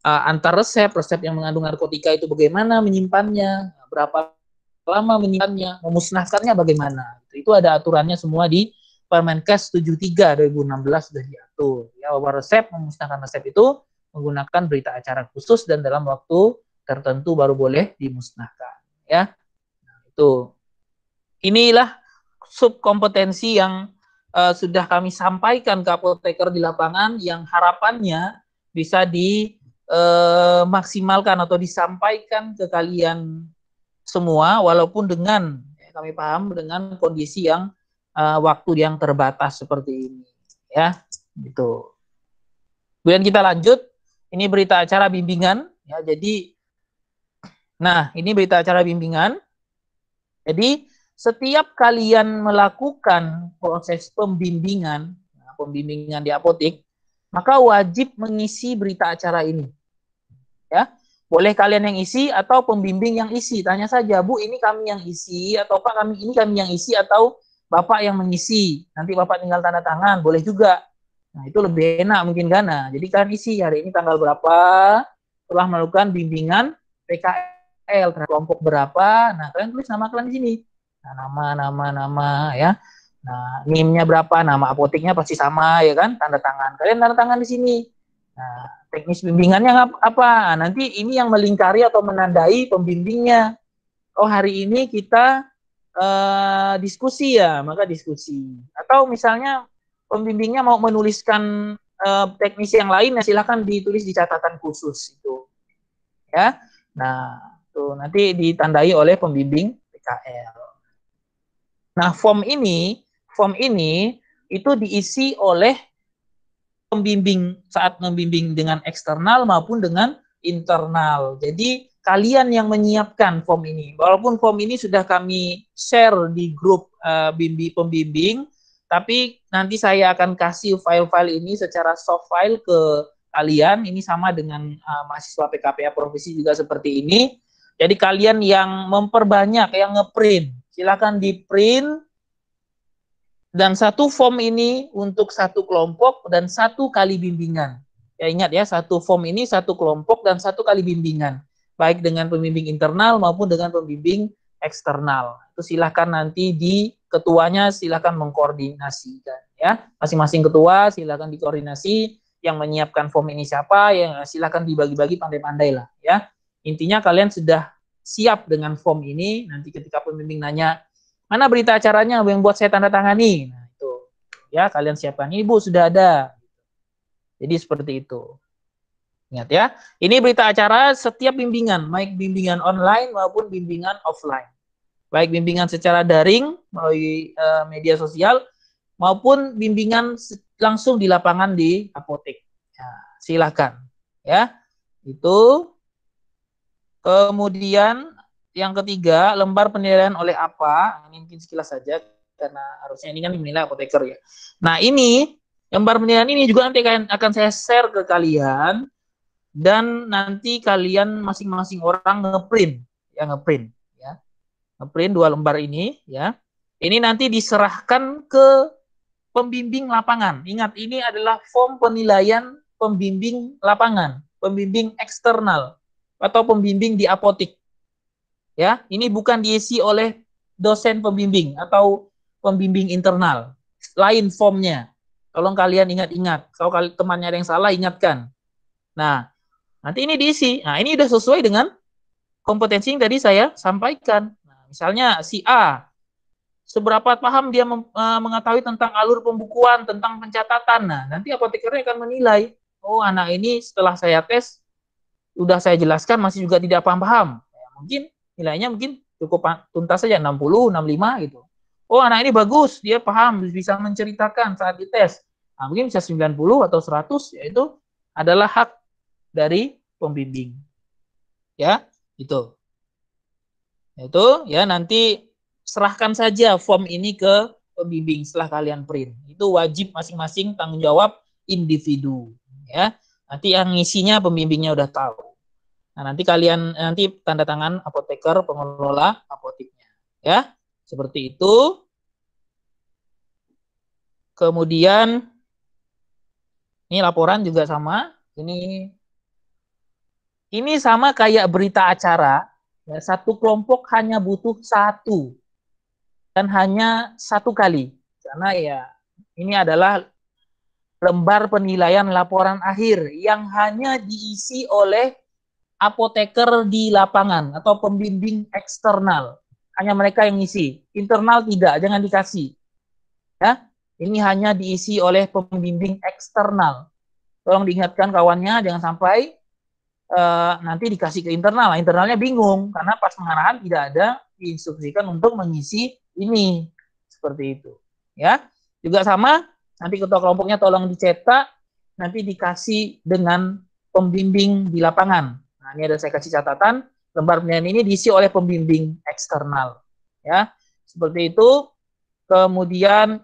antar resep yang mengandung narkotika itu bagaimana menyimpannya? Berapa lama menyimpannya, memusnahkannya bagaimana. Itu ada aturannya semua di Permenkes 73 2016 sudah diatur. Ya, bahwa resep, memusnahkan resep itu menggunakan berita acara khusus dan dalam waktu tertentu baru boleh dimusnahkan. Ya, nah, itu. Inilah subkompetensi yang sudah kami sampaikan ke apoteker di lapangan yang harapannya bisa dimaksimalkan atau disampaikan ke kalian semua, walaupun dengan kami paham dengan kondisi yang waktu yang terbatas seperti ini, ya, gitu. Kemudian kita lanjut, ini berita acara bimbingan, ya. Jadi, nah ini berita acara bimbingan. Jadi setiap kalian melakukan proses pembimbingan di apotek, maka wajib mengisi berita acara ini, ya. Boleh kalian yang isi atau pembimbing yang isi. Tanya saja, Bu, ini kami yang isi atau Pak kami yang isi atau Bapak yang mengisi. Nanti Bapak tinggal tanda tangan, boleh juga. Nah, itu lebih enak mungkin kan. Nah, jadi kalian isi hari ini tanggal berapa, telah melakukan bimbingan PKL terhadap kelompok berapa. Nah, kalian tulis nama kalian di sini. Nah, nama ya. Nah, NIM-nya berapa, nama apoteknya pasti sama ya kan, tanda tangan. Kalian tanda tangan di sini. Nah, teknis bimbingannya apa? Nanti ini yang melingkari atau menandai pembimbingnya. Oh, hari ini kita diskusi ya, maka diskusi. Atau misalnya pembimbingnya mau menuliskan teknis yang lain, ya silahkan ditulis di catatan khusus itu. Ya, nah tuh nanti ditandai oleh pembimbing PKL. Nah, form ini itu diisi oleh pembimbing saat membimbing dengan eksternal maupun dengan internal. Jadi kalian yang menyiapkan form ini. Walaupun form ini sudah kami share di grup pembimbing, tapi nanti saya akan kasih file-file ini secara soft file ke kalian. Ini sama dengan mahasiswa PKPA profesi juga seperti ini. Jadi kalian yang memperbanyak, yang ngeprint, silakan di print. Dan satu form ini untuk satu kelompok dan 1 kali bimbingan. Ya ingat ya, satu form ini 1 kelompok dan 1 kali bimbingan. Baik dengan pembimbing internal maupun dengan pembimbing eksternal. Itu silakan nanti di ketuanya silakan mengkoordinasikan. ya. Masing-masing ketua silakan dikoordinasi, yang menyiapkan form ini siapa, yang silakan dibagi-bagi pandai-pandai lah, ya. Intinya kalian sudah siap dengan form ini, nanti ketika pembimbing nanya, mana berita acaranya yang buat saya tanda tangani, nah itu, ya kalian siapkan. Ini Bu sudah ada. Jadi seperti itu. Ingat ya, ini berita acara setiap bimbingan, baik bimbingan online maupun bimbingan offline. Baik bimbingan secara daring melalui media sosial maupun bimbingan langsung di lapangan di apotek. Ya, silakan. Ya, itu. Kemudian yang ketiga, lembar penilaian oleh apa? Ini mungkin sekilas saja karena harusnya ini kan menilai apoteker ya. Nah ini lembar penilaian ini juga nanti akan saya share ke kalian dan nanti kalian masing-masing orang ngeprint ya, ngeprint 2 lembar ini ya. Ini nanti diserahkan ke pembimbing lapangan. Ingat, ini adalah form penilaian pembimbing lapangan, pembimbing eksternal atau pembimbing di apotek. Ya, ini bukan diisi oleh dosen pembimbing atau pembimbing internal. Lain formnya. Tolong kalian ingat-ingat. Kalau temannya ada yang salah, ingatkan. Nah, nanti ini diisi. Nah, ini sudah sesuai dengan kompetensi yang tadi saya sampaikan. Nah, misalnya si A, seberapa paham dia mengetahui tentang alur pembukuan, tentang pencatatan. Nah, nanti apotekernya akan menilai, oh anak ini setelah saya tes, udah saya jelaskan masih juga tidak paham-paham. Ya, mungkin nilainya mungkin cukup tuntas saja 60, 65 gitu. Oh anak ini bagus, dia paham, bisa menceritakan saat dites. Nah, mungkin bisa 90 atau 100, yaitu adalah hak dari pembimbing. Ya, itu. Itu ya nanti serahkan saja form ini ke pembimbing setelah kalian print. Itu wajib masing-masing tanggung jawab individu. Ya, nanti yang ngisinya pembimbingnya udah tahu. Nah, nanti tanda tangan apoteker pengelola apoteknya. Ya, seperti itu. Kemudian ini laporan juga sama. Ini sama kayak berita acara. Ya, satu kelompok hanya butuh 1 dan hanya 1 kali. Karena ya ini adalah lembar penilaian laporan akhir yang hanya diisi oleh apoteker di lapangan atau pembimbing eksternal. Hanya mereka yang ngisi. Internal tidak, jangan dikasih. Ya, ini hanya diisi oleh pembimbing eksternal. Tolong diingatkan kawannya, jangan sampai nanti dikasih ke internal. Internalnya bingung karena pas pengarahan tidak ada diinstruksikan untuk mengisi ini. Seperti itu. Ya, juga sama. Nanti ketua kelompoknya tolong dicetak, nanti dikasih dengan pembimbing di lapangan. Nah, ini ada saya kasih catatan, lembar penilaian ini diisi oleh pembimbing eksternal. Ya, seperti itu. Kemudian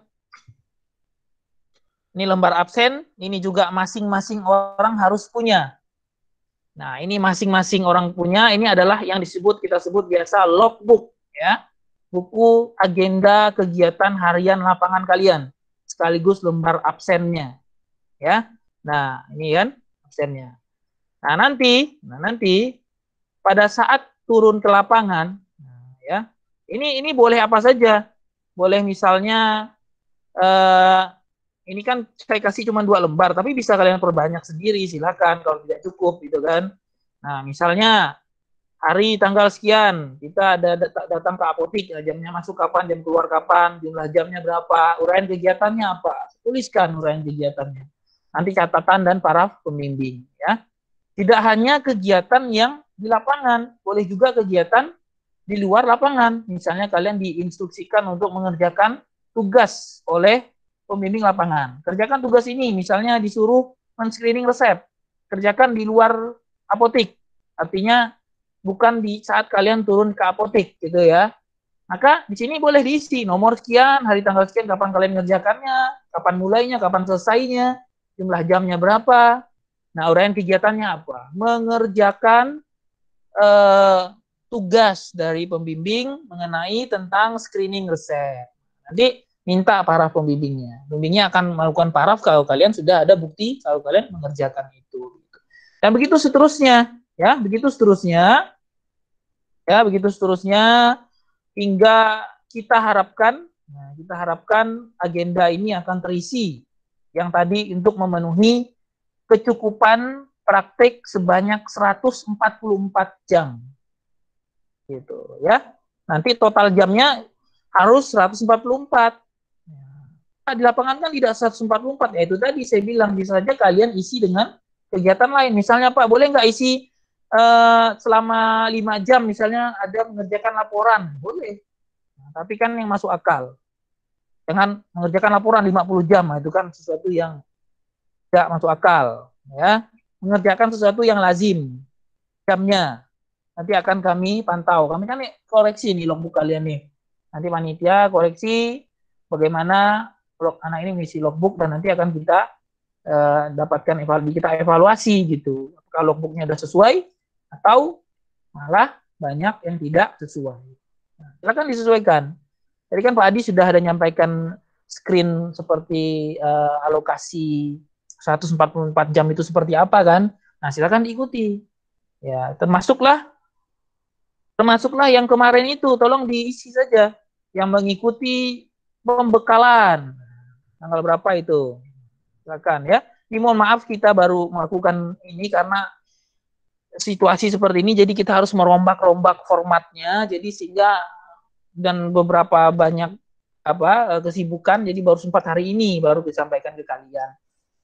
ini lembar absen, ini juga masing-masing orang harus punya. Nah, ini masing-masing orang punya, ini adalah yang kita sebut biasa logbook, ya. Buku agenda kegiatan harian lapangan kalian, sekaligus lembar absennya. Ya. Nah, ini kan absennya. Nah, nanti pada saat turun ke lapangan, ya, ini boleh apa saja. Boleh misalnya ini kan saya kasih cuma 2 lembar, tapi bisa kalian perbanyak sendiri, silakan kalau tidak cukup gitu kan. Nah, misalnya hari tanggal sekian kita ada datang ke apotek, jamnya masuk kapan, jam keluar kapan, jumlah jamnya berapa, uraian kegiatannya apa, tuliskan uraian kegiatannya. Nanti catatan dan paraf pembimbing, ya. Tidak hanya kegiatan yang di lapangan, boleh juga kegiatan di luar lapangan. Misalnya kalian diinstruksikan untuk mengerjakan tugas oleh pembimbing lapangan. Kerjakan tugas ini, misalnya disuruh men-screening resep. Kerjakan di luar apotek. Artinya bukan di saat kalian turun ke apotek gitu ya. Maka di sini boleh diisi nomor sekian, hari tanggal sekian, kapan kalian mengerjakannya, kapan mulainya, kapan selesainya, jumlah jamnya berapa. Nah, uraian kegiatannya apa? Mengerjakan tugas dari pembimbing mengenai tentang screening resep. Nanti minta paraf pembimbingnya. Pembimbingnya akan melakukan paraf kalau kalian sudah ada bukti kalau kalian mengerjakan itu. Dan begitu seterusnya, ya, begitu seterusnya hingga kita harapkan Nah, kita harapkan agenda ini akan terisi yang tadi untuk memenuhi kecukupan praktik sebanyak 144 jam. Gitu ya. Nanti total jamnya harus 144. Nah, di lapangan kan tidak 144, ya itu tadi saya bilang bisa saja kalian isi dengan kegiatan lain. Misalnya Pak, boleh nggak isi selama 5 jam misalnya ada mengerjakan laporan, boleh. Nah, tapi kan yang masuk akal. Jangan mengerjakan laporan 50 jam, nah, itu kan sesuatu yang tidak masuk akal. Ya. Mengerjakan sesuatu yang lazim, jamnya. Nanti akan kami pantau. Kami kan koreksi nih logbook kalian nih. Nanti panitia koreksi bagaimana anak ini mengisi logbook dan nanti akan kita dapatkan evaluasi gitu. Apakah logbooknya sudah sesuai atau malah banyak yang tidak sesuai. Nah, silakan disesuaikan. Jadi kan Pak Adi sudah ada menyampaikan screen seperti alokasi 144 jam itu seperti apa kan. Nah, silakan diikuti. Ya, termasuklah yang kemarin itu, tolong diisi saja. Yang mengikuti pembekalan. Tanggal berapa itu? Silakan ya. Ini mohon maaf kita baru melakukan ini karena situasi seperti ini, jadi kita harus merombak-rombak formatnya, jadi sehingga dan beberapa banyak kesibukan, jadi baru sempat hari ini baru disampaikan ke kalian.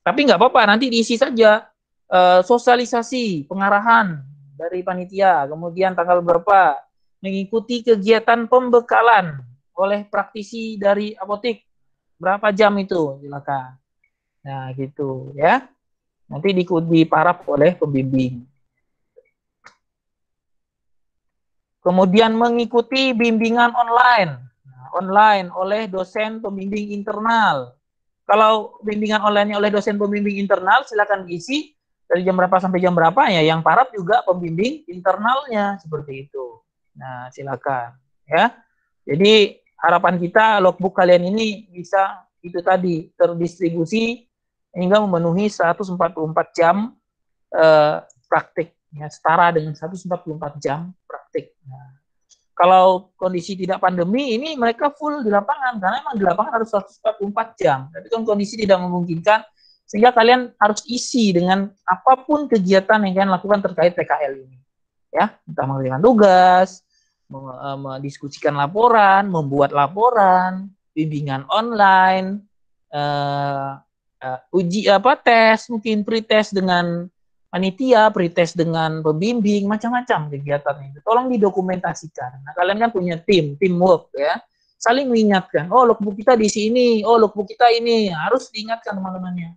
Tapi nggak apa-apa, nanti diisi saja sosialisasi, pengarahan dari panitia, kemudian tanggal berapa mengikuti kegiatan pembekalan oleh praktisi dari apotek, berapa jam itu, silakan. Nah gitu ya, nanti diparaf oleh pembimbing. Kemudian mengikuti bimbingan online. Online oleh dosen pembimbing internal. Kalau bimbingan online oleh dosen pembimbing internal, silakan diisi dari jam berapa sampai jam berapa ya. Yang paraf juga pembimbing internalnya seperti itu. Nah, silakan ya. Jadi harapan kita logbook kalian ini bisa itu tadi terdistribusi hingga memenuhi 144 jam praktik. Ya, setara dengan 144 jam praktik. Nah, kalau kondisi tidak pandemi, ini mereka full di lapangan, karena memang di lapangan harus 144 jam. Tapi kan kondisi tidak memungkinkan, sehingga kalian harus isi dengan apapun kegiatan yang kalian lakukan terkait PKL ini. Ya, entah mengerjakan tugas, mendiskusikan laporan, membuat laporan, bimbingan online, tes, mungkin pre-test dengan panitia, pretest dengan pembimbing, macam-macam kegiatan itu. Tolong didokumentasikan. Nah, kalian kan punya teamwork ya. Saling mengingatkan, oh logbook kita di sini, oh logbook kita ini. Harus diingatkan teman-temannya.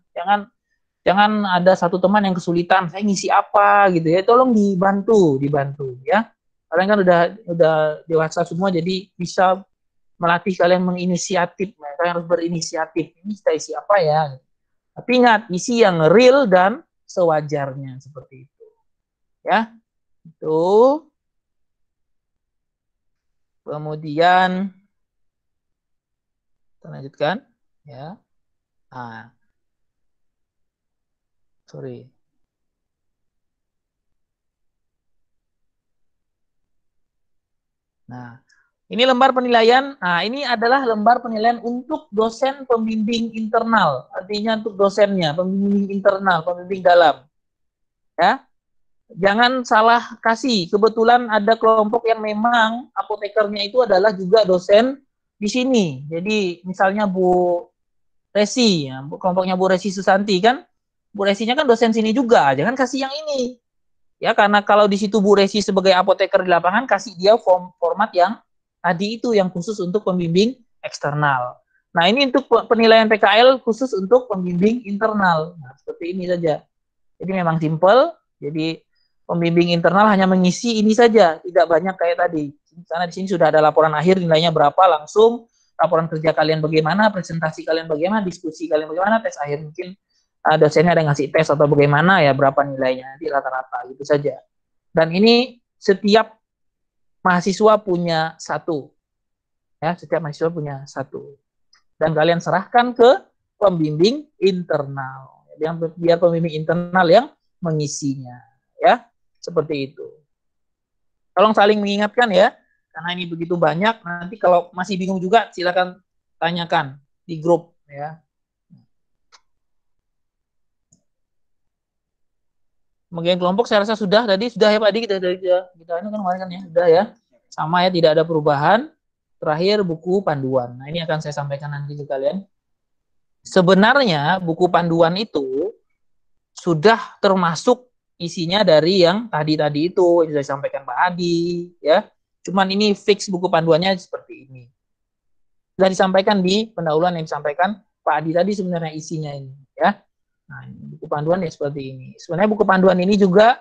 Jangan ada satu teman yang kesulitan, saya ngisi apa gitu ya. Tolong dibantu ya. Kalian kan udah dewasa semua, jadi bisa melatih kalian menginisiatif. Kalian harus berinisiatif. Ini kita isi apa ya? Tapi ingat, isi yang real dan sewajarnya seperti itu. Ya. Itu. Kemudian kita lanjutkan ya. Sorry. Nah, ini lembar penilaian. Nah, ini adalah lembar penilaian untuk dosen pembimbing internal. Artinya untuk dosennya, pembimbing internal, pembimbing dalam. Ya. Jangan salah kasih. Kebetulan ada kelompok yang memang apotekernya itu adalah juga dosen di sini. Jadi misalnya Bu Resi, ya, kelompoknya Bu Resi Susanti kan, Bu Resinya kan dosen sini juga. Jangan kasih yang ini. Ya, karena kalau di situ Bu Resi sebagai apoteker di lapangan, kasih dia format yang tadi itu yang khusus untuk pembimbing eksternal. Nah, ini untuk penilaian PKL khusus untuk pembimbing internal. Nah, seperti ini saja. Jadi memang simple. Jadi pembimbing internal hanya mengisi ini saja, tidak banyak kayak tadi. Karena di sini sudah ada laporan akhir, nilainya berapa langsung, laporan kerja kalian bagaimana, presentasi kalian bagaimana, diskusi kalian bagaimana, tes akhir mungkin dosennya ada ngasih tes atau bagaimana ya, berapa nilainya, nanti rata-rata gitu saja. Dan ini setiap mahasiswa punya satu. Ya, setiap mahasiswa punya satu. Dan kalian serahkan ke pembimbing internal. Biar pembimbing internal yang mengisinya. Ya. Seperti itu. Tolong saling mengingatkan ya, karena ini begitu banyak. Nanti kalau masih bingung juga, silakan tanyakan di grup ya. Pembagian kelompok saya rasa sudah tadi, sudah ya Pak Adi, kita ini kan kemarin kan ya, sudah ya. Sama ya, tidak ada perubahan. Terakhir buku panduan. Nah, ini akan saya sampaikan nanti ke kalian. Sebenarnya buku panduan itu sudah termasuk isinya dari yang tadi itu yang sudah disampaikan Pak Adi ya. Cuman ini fix buku panduannya seperti ini. Sudah disampaikan di pendahuluan yang disampaikan Pak Adi tadi sebenarnya isinya ini ya. Nah, buku panduan ya seperti ini. Sebenarnya buku panduan ini juga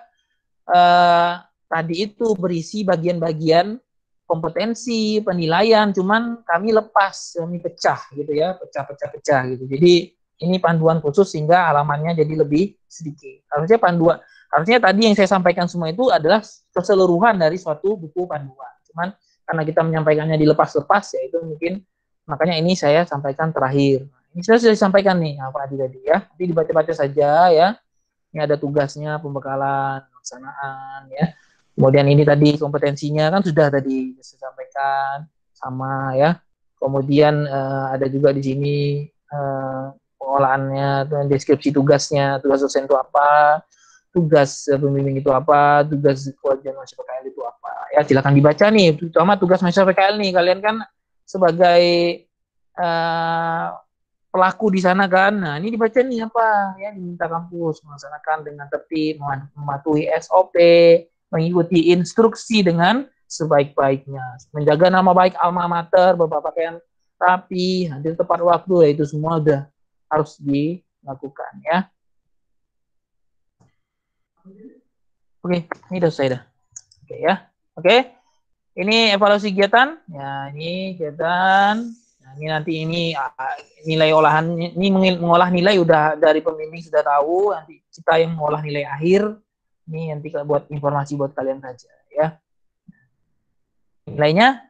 tadi itu berisi bagian-bagian kompetensi, penilaian, cuman kami lepas, kami pecah gitu ya, pecah gitu. Jadi ini panduan khusus sehingga halamannya jadi lebih sedikit. Harusnya tadi yang saya sampaikan semua itu adalah keseluruhan dari suatu buku panduan. Cuman karena kita menyampaikannya dilepas-lepas ya itu mungkin makanya ini saya sampaikan terakhir. Ini sudah disampaikan nih apa tadi ya. Nanti dibaca-baca saja ya. Ini ada tugasnya, pembekalan, pelaksanaan ya. Kemudian ini tadi kompetensinya kan sudah tadi saya sampaikan sama ya. Kemudian ada juga di sini pengolahannya, deskripsi tugasnya, tugas dosen itu apa, tugas pembimbing itu apa, tugas kewajiban mahasiswa PKL itu apa. Ya silakan dibaca nih, terutama tugas mahasiswa PKL nih. Kalian kan sebagai pelaku di sana kan. Nah, ini dibaca nih apa ya, diminta kampus melaksanakan dengan tertib, mematuhi SOP, mengikuti instruksi dengan sebaik-baiknya, menjaga nama baik alma mater, berpakaian rapi, hadir tepat waktu, ya itu semua udah harus dilakukan ya. Oke, ini udah selesai dah. Oke ya. Oke. Ini evaluasi kegiatan. Ya, ini kegiatan. Nah, ini nanti ini nilai olahan, ini mengolah nilai udah dari pembimbing sudah tahu, nanti kita yang mengolah nilai akhir. Ini nanti buat informasi buat kalian saja ya. Nilainya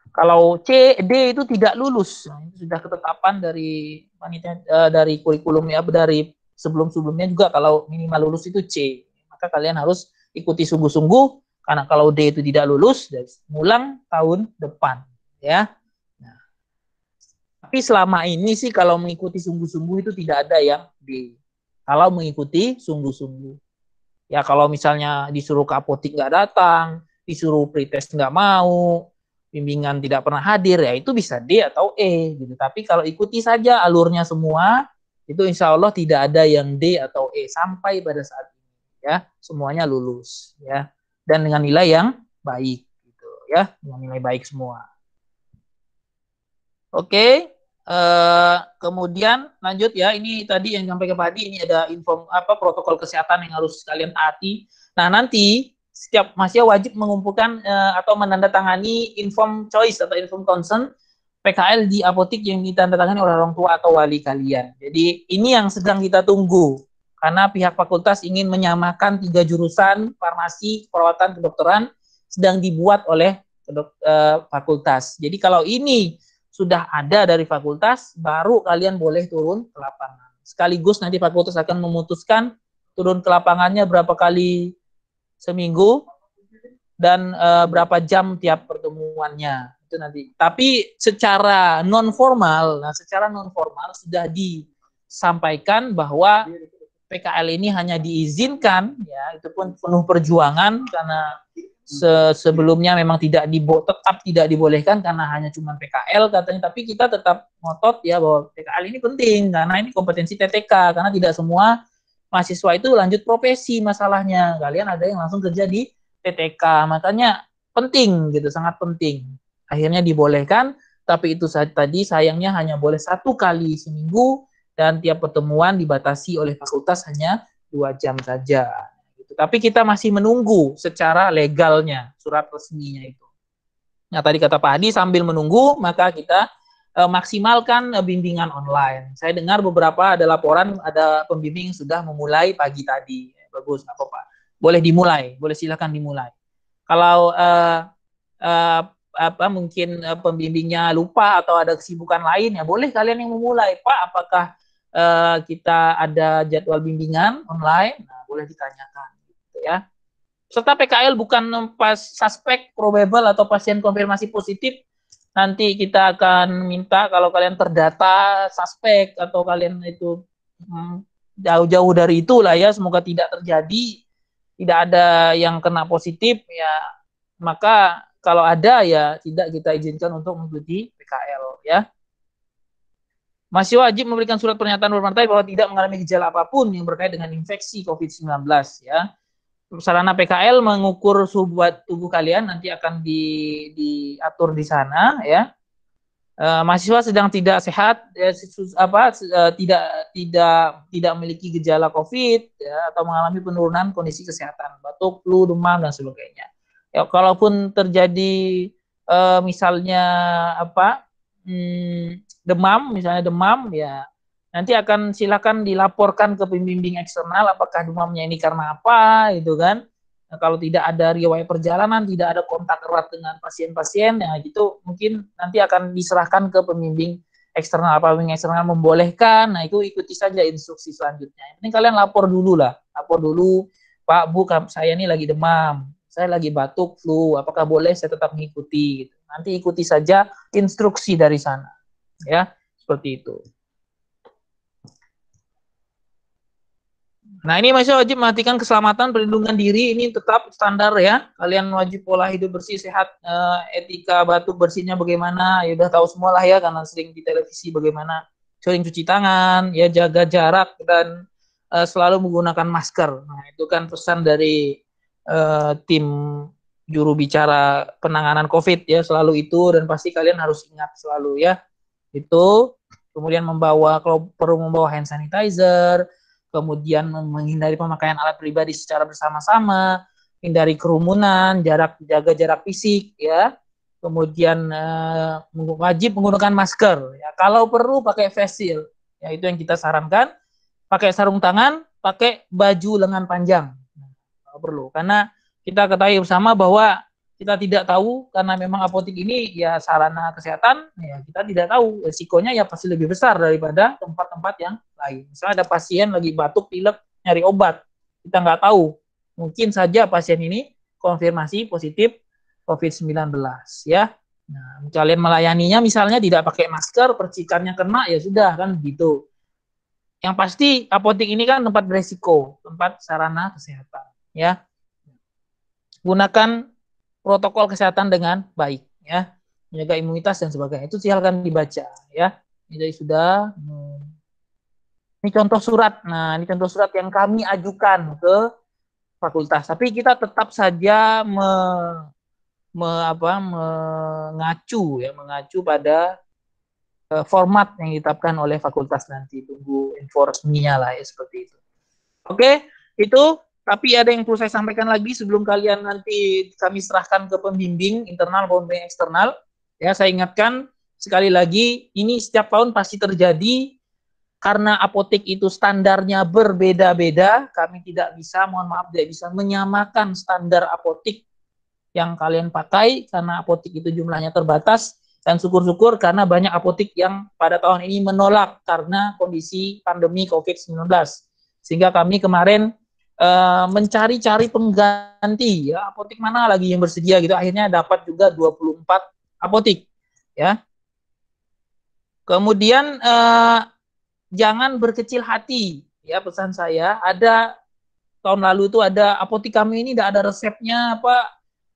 kalau C, D itu tidak lulus. Nah, itu sudah ketetapan dari panitia dari kurikulum ya, dari sebelum-sebelumnya juga kalau minimal lulus itu C. Maka kalian harus ikuti sungguh-sungguh karena kalau D itu tidak lulus, ngulang tahun depan ya. Nah, tapi selama ini sih kalau mengikuti sungguh-sungguh itu tidak ada yang D. Kalau mengikuti sungguh-sungguh. Ya kalau misalnya disuruh ke apotik nggak datang, disuruh pretest nggak mau, bimbingan tidak pernah hadir, ya itu bisa D atau E gitu. Tapi kalau ikuti saja alurnya semua, itu insya Allah tidak ada yang D atau E sampai pada saat ini ya, semuanya lulus ya, dan dengan nilai yang baik gitu ya, dengan nilai baik semua. Oke. Kemudian lanjut ya, ini tadi yang sampai ke Padi, ini ada info protokol kesehatan yang harus kalian taati. Nah nanti setiap mahasiswa wajib mengumpulkan atau menandatangani inform choice atau inform consent PKL di apotik yang ditandatangani oleh orang tua atau wali kalian. Jadi ini yang sedang kita tunggu karena pihak fakultas ingin menyamakan 3 jurusan farmasi, perawatan, kedokteran sedang dibuat oleh fakultas. Jadi kalau ini sudah ada dari fakultas, baru kalian boleh turun ke lapangan. Sekaligus nanti fakultas akan memutuskan turun ke lapangannya berapa kali seminggu dan berapa jam tiap pertemuannya. Itu nanti. Tapi secara non formal, sudah disampaikan bahwa PKL ini hanya diizinkan, ya itu pun penuh perjuangan karena sebelumnya memang tetap tidak dibolehkan karena hanya cuma PKL katanya, tapi kita tetap ngotot ya bahwa PKL ini penting karena ini kompetensi TTK, karena tidak semua mahasiswa itu lanjut profesi masalahnya. Kalian ada yang langsung kerja di TTK, makanya penting gitu, sangat penting. Akhirnya dibolehkan, tapi itu tadi sayangnya hanya boleh 1 kali seminggu dan tiap pertemuan dibatasi oleh fakultas hanya 2 jam saja. Tapi kita masih menunggu secara legalnya surat resminya itu. Nah tadi kata Pak Hadi, sambil menunggu maka kita maksimalkan bimbingan online. Saya dengar beberapa ada laporan ada pembimbing sudah memulai pagi tadi. Bagus, apa Pak? Boleh dimulai, boleh silakan dimulai. Kalau mungkin pembimbingnya lupa atau ada kesibukan lain, ya boleh kalian yang memulai. Pak, apakah kita ada jadwal bimbingan online? Nah, boleh ditanyakan. Ya. Serta PKL bukan pas suspek, probable atau pasien konfirmasi positif nanti kita akan minta kalau kalian terdata suspek atau kalian itu jauh-jauh dari itulah ya, semoga tidak terjadi, tidak ada yang kena positif ya, maka kalau ada ya tidak kita izinkan untuk mengikuti PKL ya. Masih wajib memberikan surat pernyataan berpartai bahwa tidak mengalami gejala apapun yang berkait dengan infeksi COVID-19 ya. Sarana PKL mengukur suhu buat tubuh kalian nanti akan diatur di sana ya. Mahasiswa sedang tidak sehat tidak memiliki gejala COVID ya, atau mengalami penurunan kondisi kesehatan, batuk, flu, demam dan sebagainya. Ya, kalaupun terjadi misalnya demam ya, nanti akan silakan dilaporkan ke pembimbing eksternal apakah demamnya ini karena apa gitu kan. Nah, kalau tidak ada riwayat perjalanan, tidak ada kontak erat dengan pasien-pasien, ya gitu mungkin nanti akan diserahkan ke pembimbing eksternal. Pembimbing eksternal membolehkan, nah itu ikuti saja instruksi selanjutnya. Ini kalian lapor dulu, Pak, Bu, saya ini lagi demam, saya lagi batuk, flu, apakah boleh saya tetap mengikuti? Gitu. Nanti ikuti saja instruksi dari sana, ya seperti itu. Nah, ini masih wajib memperhatikan keselamatan, perlindungan diri, ini tetap standar ya. Kalian wajib pola hidup bersih, sehat, etika batuk bersihnya bagaimana, ya udah tahu semua lah ya, karena sering di televisi bagaimana. Sering cuci tangan, ya jaga jarak, dan selalu menggunakan masker. Nah, itu kan pesan dari tim juru bicara penanganan COVID ya, selalu itu, dan pasti kalian harus ingat selalu ya. Itu, kemudian kalau perlu membawa hand sanitizer, kemudian menghindari pemakaian alat pribadi secara bersama-sama, hindari kerumunan, jaga jarak fisik, ya. Kemudian wajib menggunakan masker. Ya. Kalau perlu pakai face shield, ya itu yang kita sarankan. Pakai sarung tangan, pakai baju lengan panjang. Kalau perlu, karena kita ketahui bersama bahwa kita tidak tahu, karena memang apotek ini ya sarana kesehatan, ya kita tidak tahu resikonya ya pasti lebih besar daripada tempat-tempat yang lain. Misalnya ada pasien lagi batuk, pilek, nyari obat, kita nggak tahu, mungkin saja pasien ini konfirmasi positif COVID-19 ya. Nah, kalian melayaninya misalnya tidak pakai masker, percikannya kena ya sudah kan gitu. Yang pasti apotek ini kan tempat beresiko, tempat sarana kesehatan ya. Gunakan protokol kesehatan dengan baik ya, menjaga imunitas dan sebagainya, itu silakan dibaca ya. Ini sudah ini contoh surat. Nah, ini contoh surat yang kami ajukan ke fakultas, tapi kita tetap saja mengacu pada format yang ditetapkan oleh fakultas, nanti tunggu info resminya lah ya, seperti itu. Oke, itu. Tapi ada yang perlu saya sampaikan lagi sebelum kalian nanti kami serahkan ke pembimbing internal maupun pembimbing eksternal. Ya, saya ingatkan sekali lagi, ini setiap tahun pasti terjadi karena apotek itu standarnya berbeda-beda. Kami tidak bisa menyamakan standar apotek yang kalian pakai karena apotek itu jumlahnya terbatas, dan syukur-syukur karena banyak apotek yang pada tahun ini menolak karena kondisi pandemi COVID-19. Sehingga kami kemarin mencari-cari pengganti ya, apotek mana lagi yang bersedia gitu, akhirnya dapat juga 24 apotek ya. Kemudian jangan berkecil hati ya, pesan saya. Ada tahun lalu itu ada apotek kami ini tidak ada resepnya,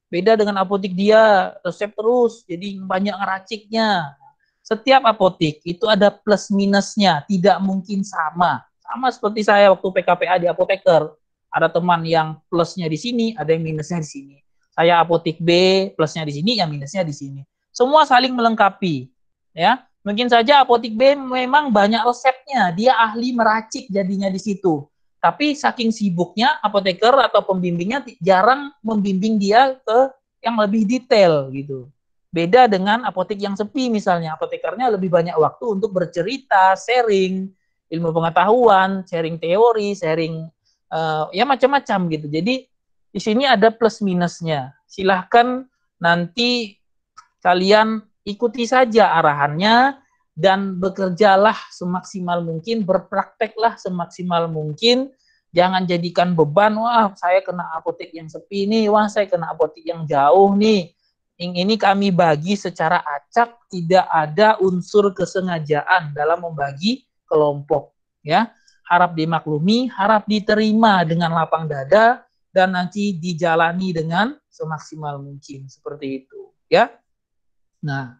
beda dengan apotek dia, resep terus, jadi banyak ngeraciknya. Setiap apotek itu ada plus minusnya, tidak mungkin sama seperti saya waktu PKPA di apoteker. Ada teman yang plusnya di sini, ada yang minusnya di sini. Saya apotek B, plusnya di sini, yang minusnya di sini. Semua saling melengkapi. Ya, mungkin saja apotek B memang banyak resepnya, dia ahli meracik jadinya di situ. Tapi saking sibuknya apoteker atau pembimbingnya jarang membimbing dia ke yang lebih detail gitu. Beda dengan apotek yang sepi misalnya, apotekernya lebih banyak waktu untuk bercerita, sharing ilmu pengetahuan, sharing teori, sharing ya macam-macam gitu. Jadi di sini ada plus minusnya. Silahkan nanti kalian ikuti saja arahannya dan bekerjalah semaksimal mungkin, berprakteklah semaksimal mungkin. Jangan jadikan beban, wah saya kena apotek yang sepi nih, wah saya kena apotek yang jauh nih. ini kami bagi secara acak, tidak ada unsur kesengajaan dalam membagi kelompok. Ya, harap dimaklumi, harap diterima dengan lapang dada, dan nanti dijalani dengan semaksimal mungkin seperti itu. Ya, nah.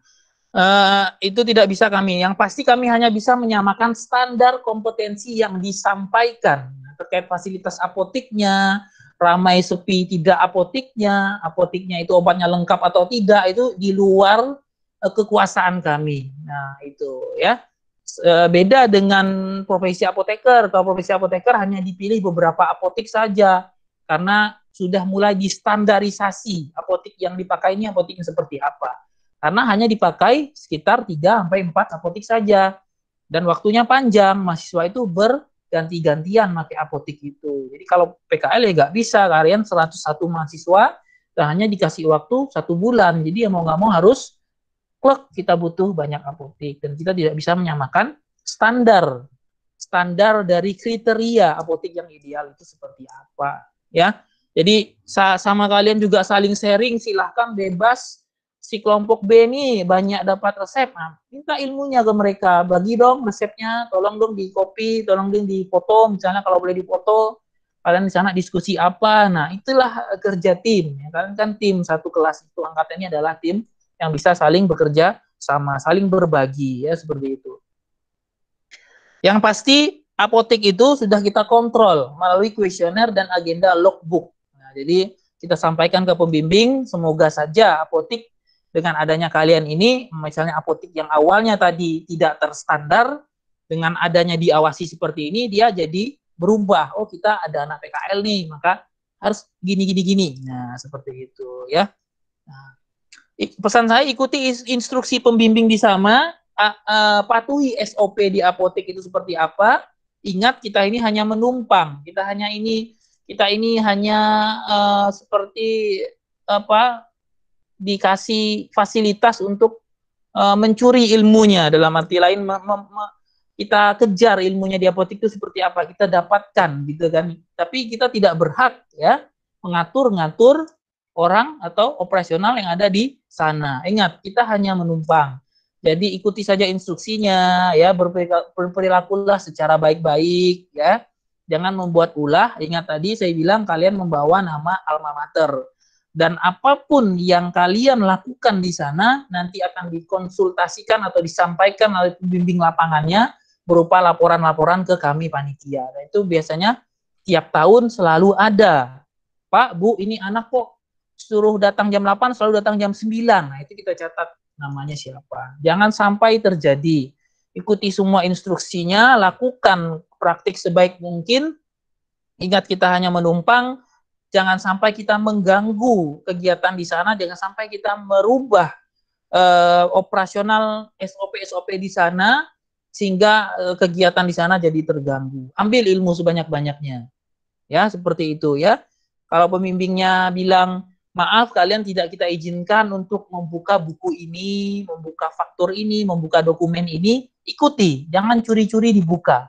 Itu tidak bisa kami. Yang pasti kami hanya bisa menyamakan standar kompetensi yang disampaikan terkait fasilitas apotiknya, ramai sepi tidak apotiknya itu obatnya lengkap atau tidak, itu di luar kekuasaan kami. Nah, itu ya. Beda dengan profesi apoteker. Kalau profesi apoteker hanya dipilih beberapa apotik saja karena sudah mulai distandarisasi apotik yang dipakai ini apotiknya seperti apa. Karena hanya dipakai sekitar 3-4 apotik saja. Dan waktunya panjang, mahasiswa itu berganti-gantian pakai apotik itu. Jadi kalau PKL ya nggak bisa, kalian 101 mahasiswa, dan hanya dikasih waktu 1 bulan. Jadi ya mau nggak mau harus klek, kita butuh banyak apotik. Dan kita tidak bisa menyamakan standar dari kriteria apotik yang ideal itu seperti apa. Ya, jadi sama kalian juga saling sharing, silahkan bebas. Si kelompok B ini banyak dapat resep, nah, minta ilmunya ke mereka, bagi dong resepnya, tolong dong di copy, tolong dong di foto, misalnya kalau boleh difoto, kalian di sana diskusi apa, nah itulah kerja tim, ya. Kalian kan tim satu kelas itu, angkatannya adalah tim yang bisa saling bekerja sama, saling berbagi, ya seperti itu. Yang pasti apotek itu sudah kita kontrol melalui kuesioner dan agenda logbook. Nah, jadi kita sampaikan ke pembimbing, semoga saja apotek dengan adanya kalian ini, misalnya apotik yang awalnya tadi tidak terstandar, dengan adanya diawasi seperti ini, dia jadi berubah. Oh, kita ada anak PKL nih, maka harus gini. Nah, seperti itu ya. Nah, pesan saya, ikuti instruksi pembimbing di sana, patuhi SOP di apotik itu seperti apa. Ingat, kita ini hanya menumpang. Kita ini hanya seperti apa, dikasih fasilitas untuk mencuri ilmunya, dalam arti lain kita kejar ilmunya di apotik itu seperti apa, kita dapatkan gitu kan, tapi kita tidak berhak ya mengatur orang atau operasional yang ada di sana. Ingat, kita hanya menumpang, jadi ikuti saja instruksinya ya, berperilakulah secara baik-baik ya, jangan membuat ulah. Ingat tadi saya bilang kalian membawa nama alma mater. Dan apapun yang kalian lakukan di sana nanti akan dikonsultasikan atau disampaikan oleh pembimbing lapangannya berupa laporan-laporan ke kami panitia. Nah, itu biasanya tiap tahun selalu ada. Pak, Bu, ini anak kok suruh datang jam 8, selalu datang jam 9. Nah, itu kita catat namanya siapa. Jangan sampai terjadi. Ikuti semua instruksinya, lakukan praktik sebaik mungkin. Ingat, kita hanya menumpang. Jangan sampai kita mengganggu kegiatan di sana, jangan sampai kita merubah operasional SOP di sana sehingga kegiatan di sana jadi terganggu. Ambil ilmu sebanyak-banyaknya. Ya, seperti itu ya. Kalau pembimbingnya bilang, maaf kalian tidak kita izinkan untuk membuka buku ini, membuka faktur ini, membuka dokumen ini, ikuti, jangan curi-curi dibuka.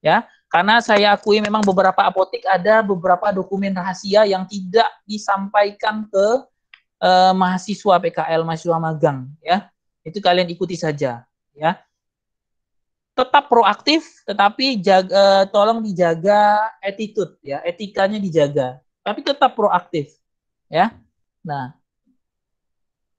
Ya. Karena saya akui memang beberapa apotik ada beberapa dokumen rahasia yang tidak disampaikan ke mahasiswa PKL, mahasiswa magang, ya. Itu kalian ikuti saja, ya. Tetap proaktif, tetapi tolong dijaga attitude, ya, etikanya dijaga. Tapi tetap proaktif, ya. Nah,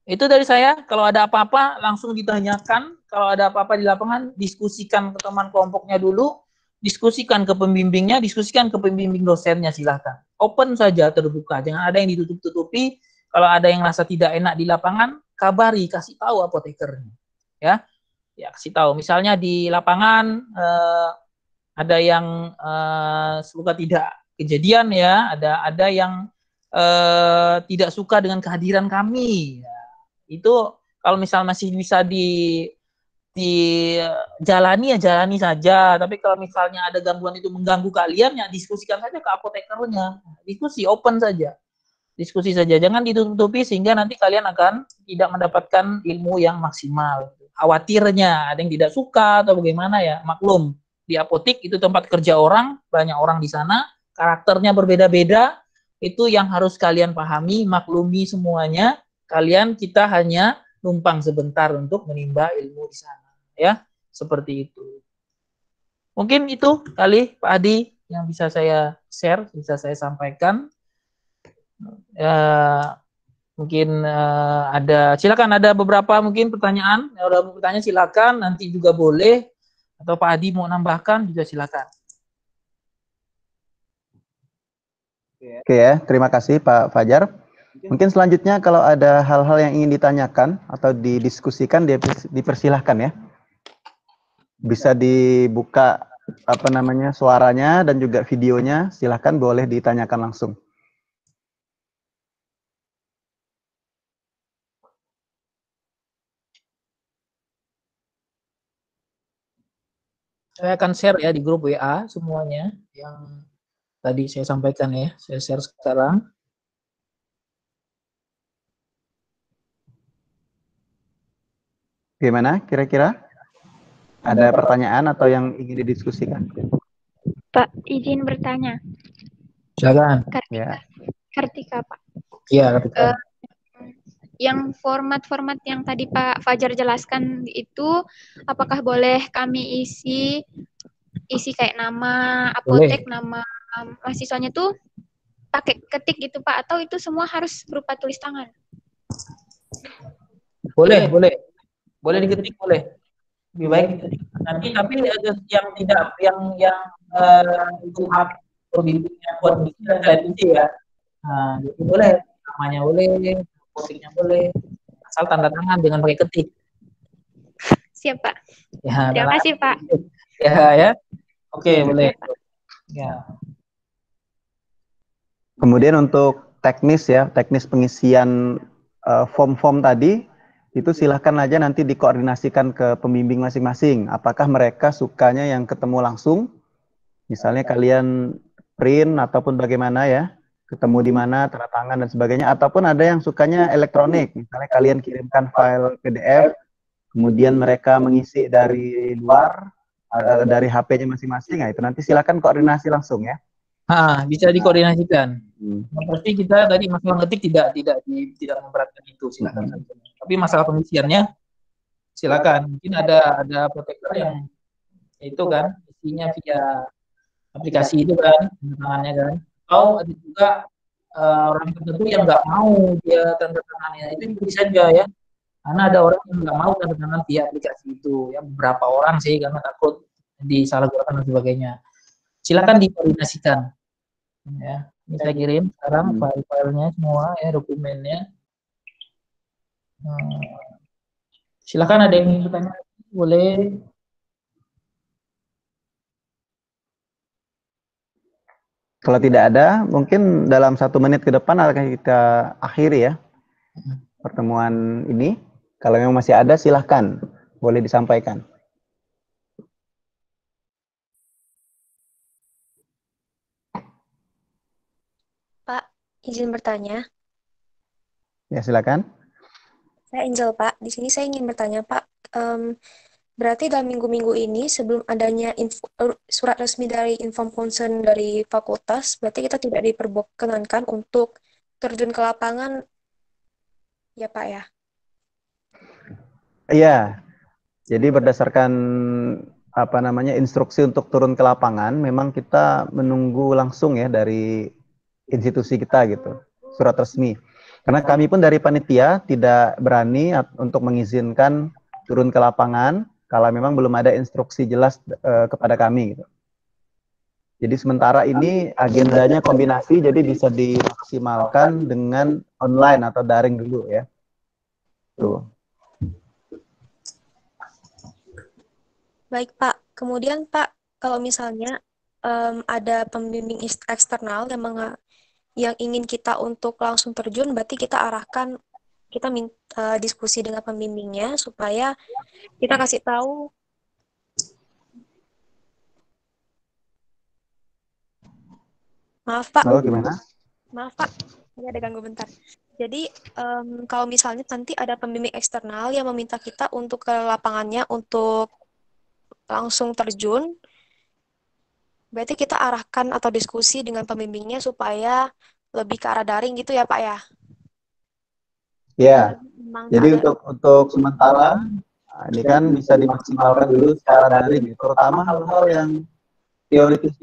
itu dari saya. Kalau ada apa-apa langsung ditanyakan. Kalau ada apa-apa di lapangan, diskusikan ke teman kelompoknya dulu. Diskusikan ke pembimbingnya, diskusikan ke pembimbing dosennya, silahkan. Open saja, terbuka. Jangan ada yang ditutup-tutupi. Kalau ada yang rasa tidak enak di lapangan, kabari, kasih tahu apotekernya. Ya, kasih tahu. Misalnya di lapangan ada yang suka tidak kejadian ya, ada yang tidak suka dengan kehadiran kami. Ya, itu kalau misal masih bisa dijalani ya jalani saja, tapi kalau misalnya ada gangguan itu mengganggu kalian ya diskusikan saja ke apotekernya, diskusi open saja, diskusi saja, jangan ditutupi sehingga nanti kalian akan tidak mendapatkan ilmu yang maksimal. Khawatirnya ada yang tidak suka atau bagaimana ya, maklum di apotik itu tempat kerja orang, banyak orang di sana, karakternya berbeda-beda, itu yang harus kalian pahami, maklumi semuanya. kalian kita hanya numpang sebentar untuk menimba ilmu di sana, ya. Seperti itu. Mungkin itu kali Pak Adi yang bisa saya share, bisa saya sampaikan. Mungkin silakan, ada beberapa mungkin pertanyaan. Kalau ada pertanyaan silakan, nanti juga boleh. Atau Pak Adi mau nambahkan juga silakan. Oke ya, terima kasih Pak Fajar. Mungkin selanjutnya kalau ada hal-hal yang ingin ditanyakan atau didiskusikan, dipersilahkan ya. Bisa dibuka suaranya dan juga videonya, silahkan boleh ditanyakan langsung. Saya akan share ya di grup WA semuanya yang tadi saya sampaikan ya. Saya share sekarang. Gimana kira-kira? Ada pertanyaan atau yang ingin didiskusikan? Pak, izin bertanya. Silakan. Kartika, Pak. Iya, Kartika. Yang format-format yang tadi Pak Fajar jelaskan itu, apakah boleh kami isi kayak nama apotek, nama mahasiswanya tuh pakai ketik gitu Pak, atau itu semua harus berupa tulis tangan? Boleh diketik, boleh. Lebih baik diketik. Nanti tapi yang tidak itu hak pembimbingnya buat bikin saya itu ya. Nah, jadi boleh, namanya boleh, apoteknya boleh, asal tanda tangan dengan pakai ketik. Siap Pak. Ya, terima kasih Pak. Ya. Oke, boleh. Ya. Kemudian untuk teknis pengisian form-form tadi, itu silahkan aja nanti dikoordinasikan ke pembimbing masing-masing. Apakah mereka sukanya yang ketemu langsung, misalnya kalian print ataupun bagaimana ya, ketemu di mana, tanda tangan dan sebagainya, ataupun ada yang sukanya elektronik, misalnya kalian kirimkan file PDF, kemudian mereka mengisi dari luar, dari HP-nya masing-masing, nah itu nanti silakan koordinasi langsung ya. Bisa dikoordinasikan. Yang pasti kita tadi masalah ngetik tidak memberatkan itu, silakan. Tapi masalah pengisiannya silakan. Mungkin ada protektor yang itu kan isinya via aplikasi itu kan, tangannya kan. Atau ada juga orang tertentu yang nggak mau dia tanda tangannya, itu bisa saja ya. Karena ada orang yang nggak mau tanda tangan via aplikasi itu, ya beberapa orang sih karena takut disalahgunakan dan sebagainya. Silakan dikoordinasikan. Ya, ini saya kirim sekarang file-filenya semua ya, dokumennya. Silakan, ada yang ingin bertanya, boleh. Kalau tidak ada, mungkin dalam 1 menit ke depan akan kita akhiri ya pertemuan ini. Kalau memang masih ada, silahkan boleh disampaikan. Pak, izin bertanya. Ya, silakan. Saya Angel, Pak. Di sini saya ingin bertanya, Pak. Berarti dalam minggu-minggu ini, sebelum adanya surat resmi dari Inform Concern dari fakultas, berarti kita tidak diperkenankan untuk terjun ke lapangan, ya Pak ya? Iya. Jadi berdasarkan instruksi untuk turun ke lapangan, memang kita menunggu langsung ya dari institusi kita gitu, surat resmi. Karena kami pun dari panitia tidak berani untuk mengizinkan turun ke lapangan kalau memang belum ada instruksi jelas kepada kami gitu. Jadi sementara ini agendanya kombinasi, jadi bisa dimaksimalkan dengan online atau daring dulu ya. Tuh. Baik Pak, kemudian Pak, kalau misalnya ada pembimbing eksternal yang ingin kita untuk langsung terjun, berarti kita minta diskusi dengan pembimbingnya supaya kita kasih tahu. Maaf Pak. Halo, gimana? Maaf Pak, ini ada ganggu bentar. Jadi kalau misalnya nanti ada pembimbing eksternal yang meminta kita untuk ke lapangannya untuk langsung terjun, berarti kita arahkan atau diskusi dengan pembimbingnya supaya lebih ke arah daring gitu ya Pak ya? Ya, memang jadi ada. untuk sementara ini kan bisa dimaksimalkan dulu secara daring, terutama hal-hal yang teoritis.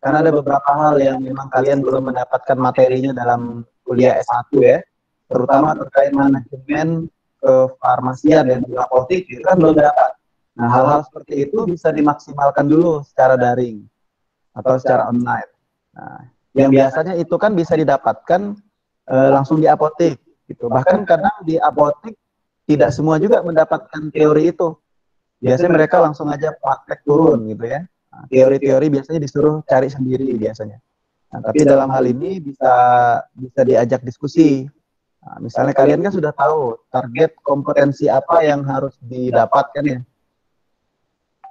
Karena ada beberapa hal yang memang kalian belum mendapatkan materinya dalam kuliah S1 ya, terutama terkait manajemen kefarmasian dan juga apotek itu kan belum dapat. Nah, hal-hal seperti itu bisa dimaksimalkan dulu secara daring atau secara online. Nah, yang biasanya itu kan bisa didapatkan langsung di apotek gitu. Bahkan kadang di apotek tidak semua juga mendapatkan teori itu. Biasanya mereka langsung aja praktek turun gitu ya. Nah, teori-teori biasanya disuruh cari sendiri biasanya. Nah, tapi dalam hal ini bisa diajak diskusi. Nah, misalnya kalian kan sudah tahu target kompetensi apa yang harus didapatkan ya.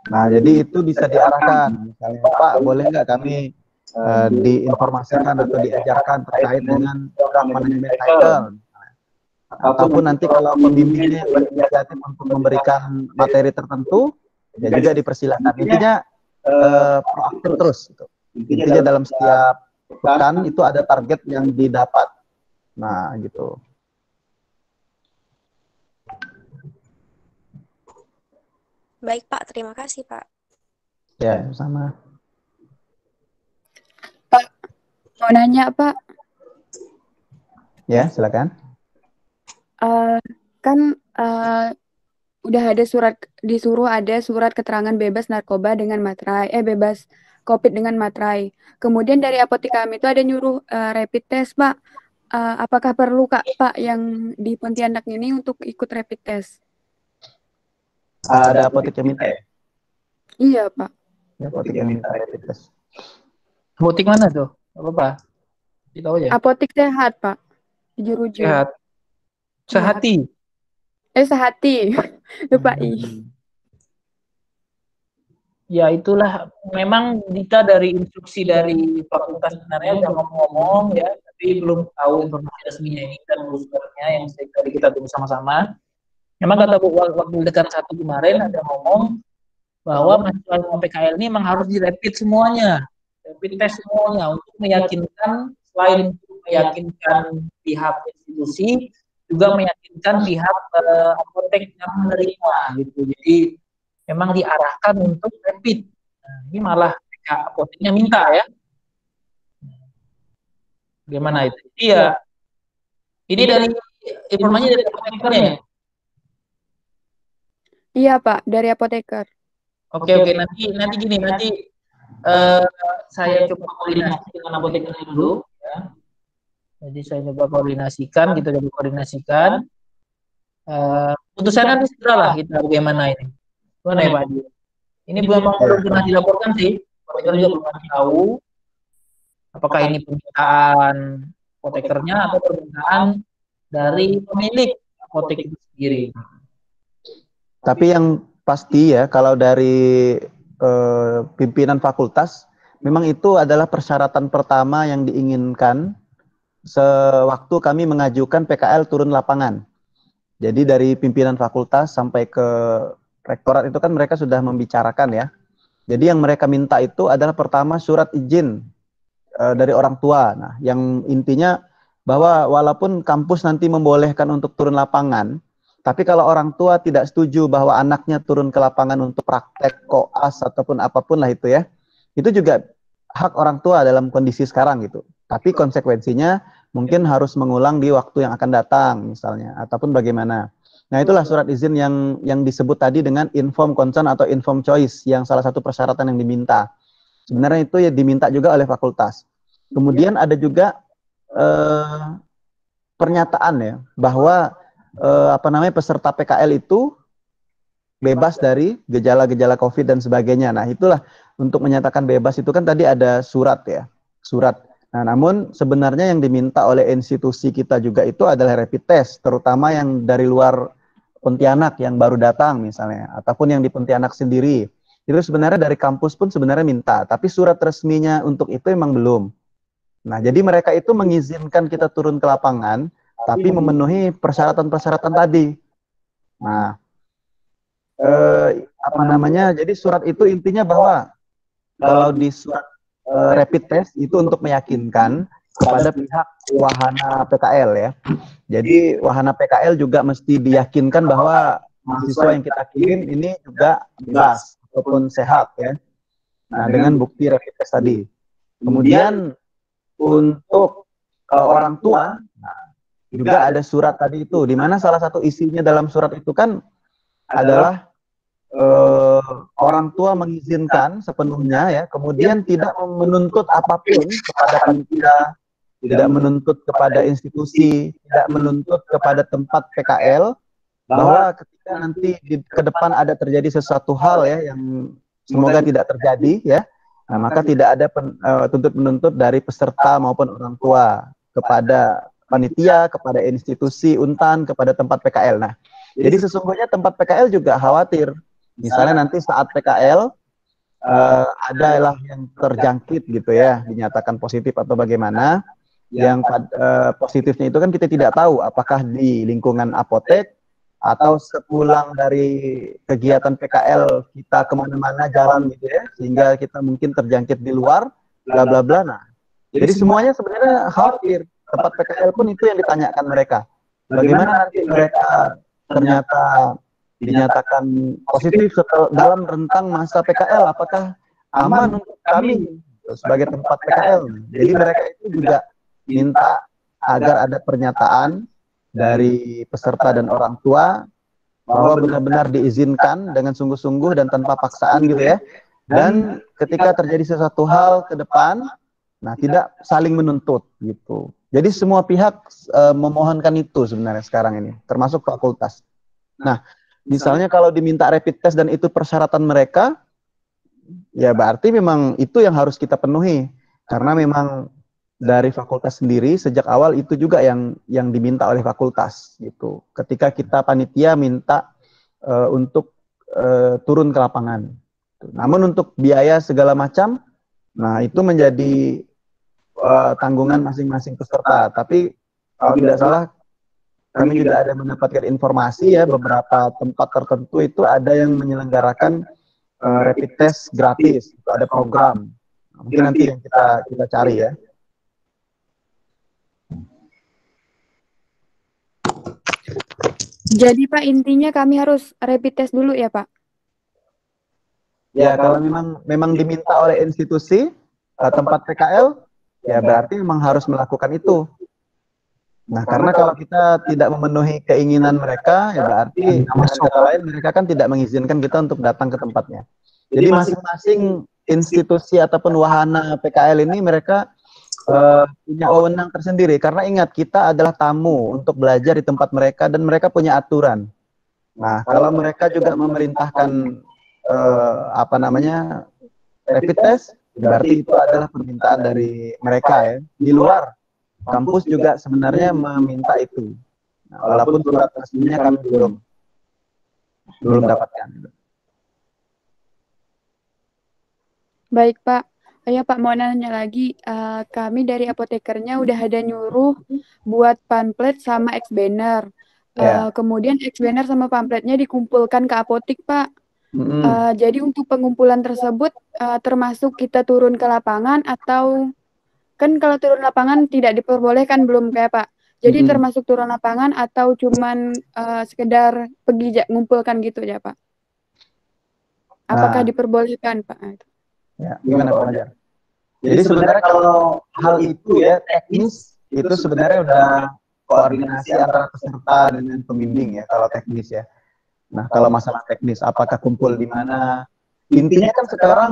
Nah, jadi itu bisa diarahkan. Misalnya, Pak, boleh nggak kami diinformasikan atau diajarkan terkait dengan drug management cycle? Ataupun nanti kalau pembimbingnya yang berinisiatif untuk memberikan materi tertentu, ya juga dipersilakan. Intinya proaktif terus. Gitu. Intinya dalam setiap pekan itu ada target yang didapat. Nah, gitu. Baik Pak, terima kasih Pak. Ya, sama. Pak, mau nanya Pak, Ya, silakan. kan udah ada disuruh ada surat keterangan bebas narkoba dengan materai, bebas COVID dengan materai. Kemudian dari apotek kami itu ada nyuruh rapid test Pak. Apakah perlu Pak yang di Pontianak ini untuk ikut rapid test? Ada apotek yang minta ya? Iya Pak. Ya, apotek yang minta rapid test. Apotek mana tuh? Apa? Ditahu aja. Apotek sehat Pak. Di Jeruju. Sehat. Sehati. Sehati. Lupa Ya itulah, memang kita dari instruksi dari fakultas sebenarnya udah ngomong-ngomong ya, tapi belum tahu informasi resminya ini dan urusannya yang tadi kita tunggu sama-sama. Memang kata Bu waktu dekat 1 kemarin ada ngomong bahwa mahasiswa PKL ini memang harus dirapid semuanya, rapid test semuanya untuk meyakinkan, selain untuk meyakinkan pihak institusi, juga meyakinkan pihak apotek yang menerima gitu. Jadi memang diarahkan untuk rapid. Nah, ini malah apoteknya minta ya. Bagaimana itu? Iya. Ini dari informasi dari apotekernya ya? Iya Pak, dari apoteker. Oke, nanti gini, saya coba koordinasi dengan apotekernya dulu ya. Jadi saya coba koordinasikan, kita coba koordinasikan. Putusan nanti segeralah kita bagaimana ini. Gimana ya Pak Adi? Ini belum pernah dilaporkan sih. Apoteker juga belum tahu apakah ini permintaan apotekernya atau permintaan dari pemilik apotek itu sendiri. Tapi yang pasti ya, kalau dari pimpinan fakultas, memang itu adalah persyaratan pertama yang diinginkan sewaktu kami mengajukan PKL turun lapangan. Jadi dari pimpinan fakultas sampai ke rektorat itu kan mereka sudah membicarakan ya. Jadi yang mereka minta itu adalah pertama surat izin dari orang tua. Nah, yang intinya bahwa walaupun kampus nanti membolehkan untuk turun lapangan, tapi kalau orang tua tidak setuju bahwa anaknya turun ke lapangan untuk praktek koas ataupun apapun lah itu ya, itu juga hak orang tua dalam kondisi sekarang gitu. Tapi konsekuensinya mungkin harus mengulang di waktu yang akan datang misalnya, ataupun bagaimana. Nah, itulah surat izin yang disebut tadi dengan informed consent atau informed choice, yang salah satu persyaratan yang diminta. Sebenarnya itu ya diminta juga oleh fakultas. Kemudian ada juga pernyataan ya bahwa peserta PKL itu bebas dari gejala-gejala COVID dan sebagainya. Nah, itulah untuk menyatakan bebas itu kan tadi ada surat ya, surat. Nah, namun sebenarnya yang diminta oleh institusi kita juga itu adalah rapid test, terutama yang dari luar Pontianak yang baru datang misalnya, ataupun yang di Pontianak sendiri. Itu sebenarnya dari kampus pun sebenarnya minta, tapi surat resminya untuk itu emang belum. Nah, jadi mereka itu mengizinkan kita turun ke lapangan, tapi memenuhi persyaratan-persyaratan tadi. Nah, jadi surat itu intinya bahwa kalau di surat rapid test itu untuk meyakinkan kepada pihak wahana PKL ya. Jadi wahana PKL juga mesti diyakinkan bahwa mahasiswa yang kita kirim ini juga bebas ataupun sehat ya. Nah, dengan bukti rapid test tadi. Kemudian untuk orang tua, nah, juga ada surat tadi itu, di mana salah satu isinya dalam surat itu kan adalah orang tua mengizinkan sepenuhnya ya, kemudian tidak menuntut apapun kepada panitia, tidak menuntut kepada institusi, tidak menuntut kepada tempat PKL, bahwa ketika nanti ke depan ada terjadi sesuatu hal ya yang semoga tidak terjadi ya, nah, maka tidak ada tuntut menuntut dari peserta maupun orang tua kepada panitia, kepada institusi, untan, kepada tempat PKL. Nah, jadi sesungguhnya tempat PKL juga khawatir. Misalnya nanti saat PKL adalah yang terjangkit gitu ya, dinyatakan positif atau bagaimana. Yang positifnya itu kan kita tidak tahu apakah di lingkungan apotek atau sepulang dari kegiatan PKL kita kemana-mana jalan gitu ya, sehingga kita mungkin terjangkit di luar, bla bla bla. Nah, jadi semuanya sebenarnya khawatir. Tempat PKL pun itu yang ditanyakan mereka. Bagaimana nanti mereka ternyata dinyatakan positif dalam rentang masa PKL, apakah aman untuk kami sebagai tempat PKL? Jadi mereka itu juga minta agar ada pernyataan dari peserta dan orang tua bahwa benar-benar diizinkan dengan sungguh-sungguh dan tanpa paksaan gitu ya. Dan ketika terjadi sesuatu hal ke depan, nah tidak saling menuntut gitu. Jadi semua pihak memohonkan itu sebenarnya sekarang ini, termasuk fakultas. Nah, misalnya kalau diminta rapid test dan itu persyaratan mereka, ya berarti memang itu yang harus kita penuhi. Karena memang dari fakultas sendiri sejak awal itu juga yang diminta oleh fakultas gitu. Ketika kita panitia minta untuk turun ke lapangan. Namun untuk biaya segala macam, nah itu menjadi tanggungan masing-masing peserta. Tapi kalau tidak salah, kami juga ada mendapatkan informasi ya, beberapa tempat tertentu itu ada yang menyelenggarakan rapid test gratis, itu ada program. Nah, mungkin nanti yang kita cari ya. Jadi Pak, intinya kami harus rapid test dulu ya Pak? Ya, kalau memang diminta oleh institusi tempat PKL, ya berarti memang harus melakukan itu. Nah, karena kalau kita tidak memenuhi keinginan mereka, ya berarti dengan kata lain mereka kan tidak mengizinkan kita untuk datang ke tempatnya. Jadi masing-masing institusi ataupun wahana PKL ini mereka punya wewenang tersendiri. Karena ingat, kita adalah tamu untuk belajar di tempat mereka dan mereka punya aturan. Nah, kalau mereka juga memerintahkan rapid test, berarti itu adalah permintaan dari mereka ya. Di luar kampus juga sebenarnya meminta itu. Nah, walaupun surat resminya kami belum dapatkan. Baik Pak. Ya Pak, mau nanya lagi. Kami dari apotekernya udah ada nyuruh buat pamflet sama ex-banner. Kemudian ex-banner sama pamfletnya dikumpulkan ke apotik Pak. Jadi untuk pengumpulan tersebut termasuk kita turun ke lapangan atau kan kalau turun lapangan tidak diperbolehkan belum kayak Pak. Jadi termasuk turun lapangan atau cuman sekedar pergi ngumpulkan gitu ya Pak? Apakah diperbolehkan Pak? Ya, gimana Pak Fajar? Jadi sebenarnya kalau hal itu ya teknis itu sebenarnya udah koordinasi antara peserta dengan pembimbing ya kalau teknis ya. Nah, kalau masalah teknis apakah kumpul di mana? Intinya kan sekarang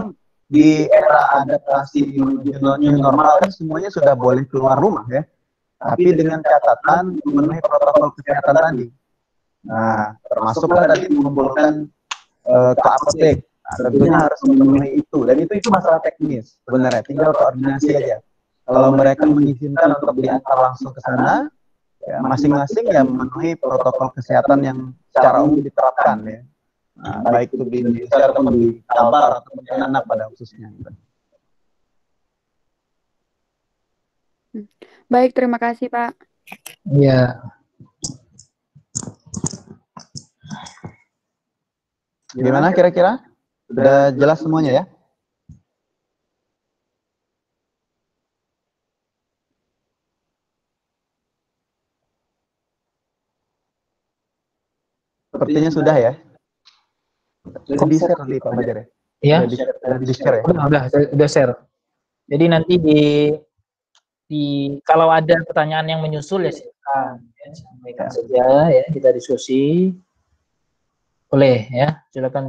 di era adaptasi new normal kan semuanya sudah boleh keluar rumah ya. Tapi dengan catatan memenuhi protokol kesehatan tadi. Nah, termasuklah tadi mengumpulkan ke apotek. Nah, tentunya harus memenuhi itu. Dan itu masalah teknis sebenarnya. Tinggal koordinasi aja. Kalau mereka mengizinkan untuk diantar langsung ke sana, ya, masing-masing ya memenuhi protokol kesehatan yang secara umum diterapkan ya. Nah, baik itu di Indonesia atau di Kalbar atau di anak pada khususnya. Baik, terima kasih Pak. Iya. Gimana kira-kira? Sudah jelas semuanya ya? Sepertinya sudah ya. Sudah di-share nanti Pak Fajar ya? Ya, Sudah di-share ya? udah share. Jadi nanti kalau ada pertanyaan yang menyusul ya silakan ya, sampaikan saja ya, kita diskusi. Boleh ya, silakan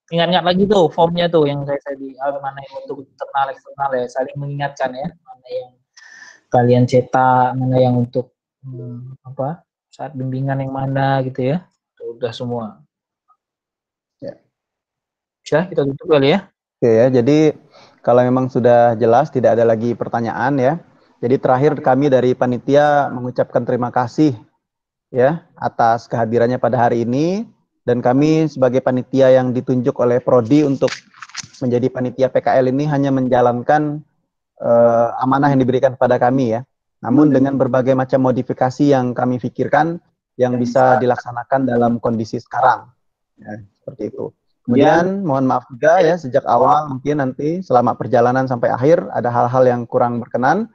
ingat-ingat lagi tuh formnya tuh yang saya di mana yang untuk internal eksternal ya, saling mengingatkan ya, mana yang kalian cetak, mana yang untuk saat bimbingan yang mana gitu ya. Udah semua. Ya. Bisa kita tutup kali ya. Oke ya, jadi kalau memang sudah jelas tidak ada lagi pertanyaan ya. Jadi terakhir kami dari panitia mengucapkan terima kasih ya atas kehadirannya pada hari ini, dan kami sebagai panitia yang ditunjuk oleh Prodi untuk menjadi panitia PKL ini hanya menjalankan amanah yang diberikan kepada kami ya. Namun dengan berbagai macam modifikasi yang kami pikirkan yang bisa dilaksanakan dalam kondisi sekarang. Ya, seperti itu. Kemudian mohon maaf juga ya, sejak awal mungkin nanti selama perjalanan sampai akhir ada hal-hal yang kurang berkenan.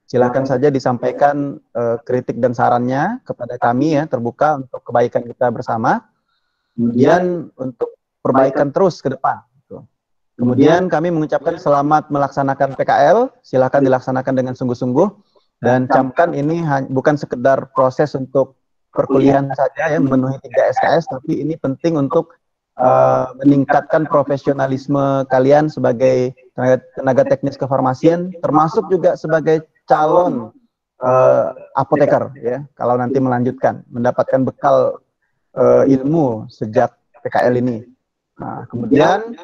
Silakan saja disampaikan kritik dan sarannya kepada kami ya, terbuka untuk kebaikan kita bersama. Kemudian untuk perbaikan terus ke depan. Kemudian kami mengucapkan selamat melaksanakan PKL, silakan dilaksanakan dengan sungguh-sungguh, dan camkan ini bukan sekedar proses untuk perkuliahan saja ya, memenuhi 3 SKS, tapi ini penting untuk meningkatkan profesionalisme kalian sebagai tenaga teknis kefarmasian, termasuk juga sebagai calon apoteker ya, kalau nanti melanjutkan, mendapatkan bekal ilmu sejak PKL ini. Nah, kemudian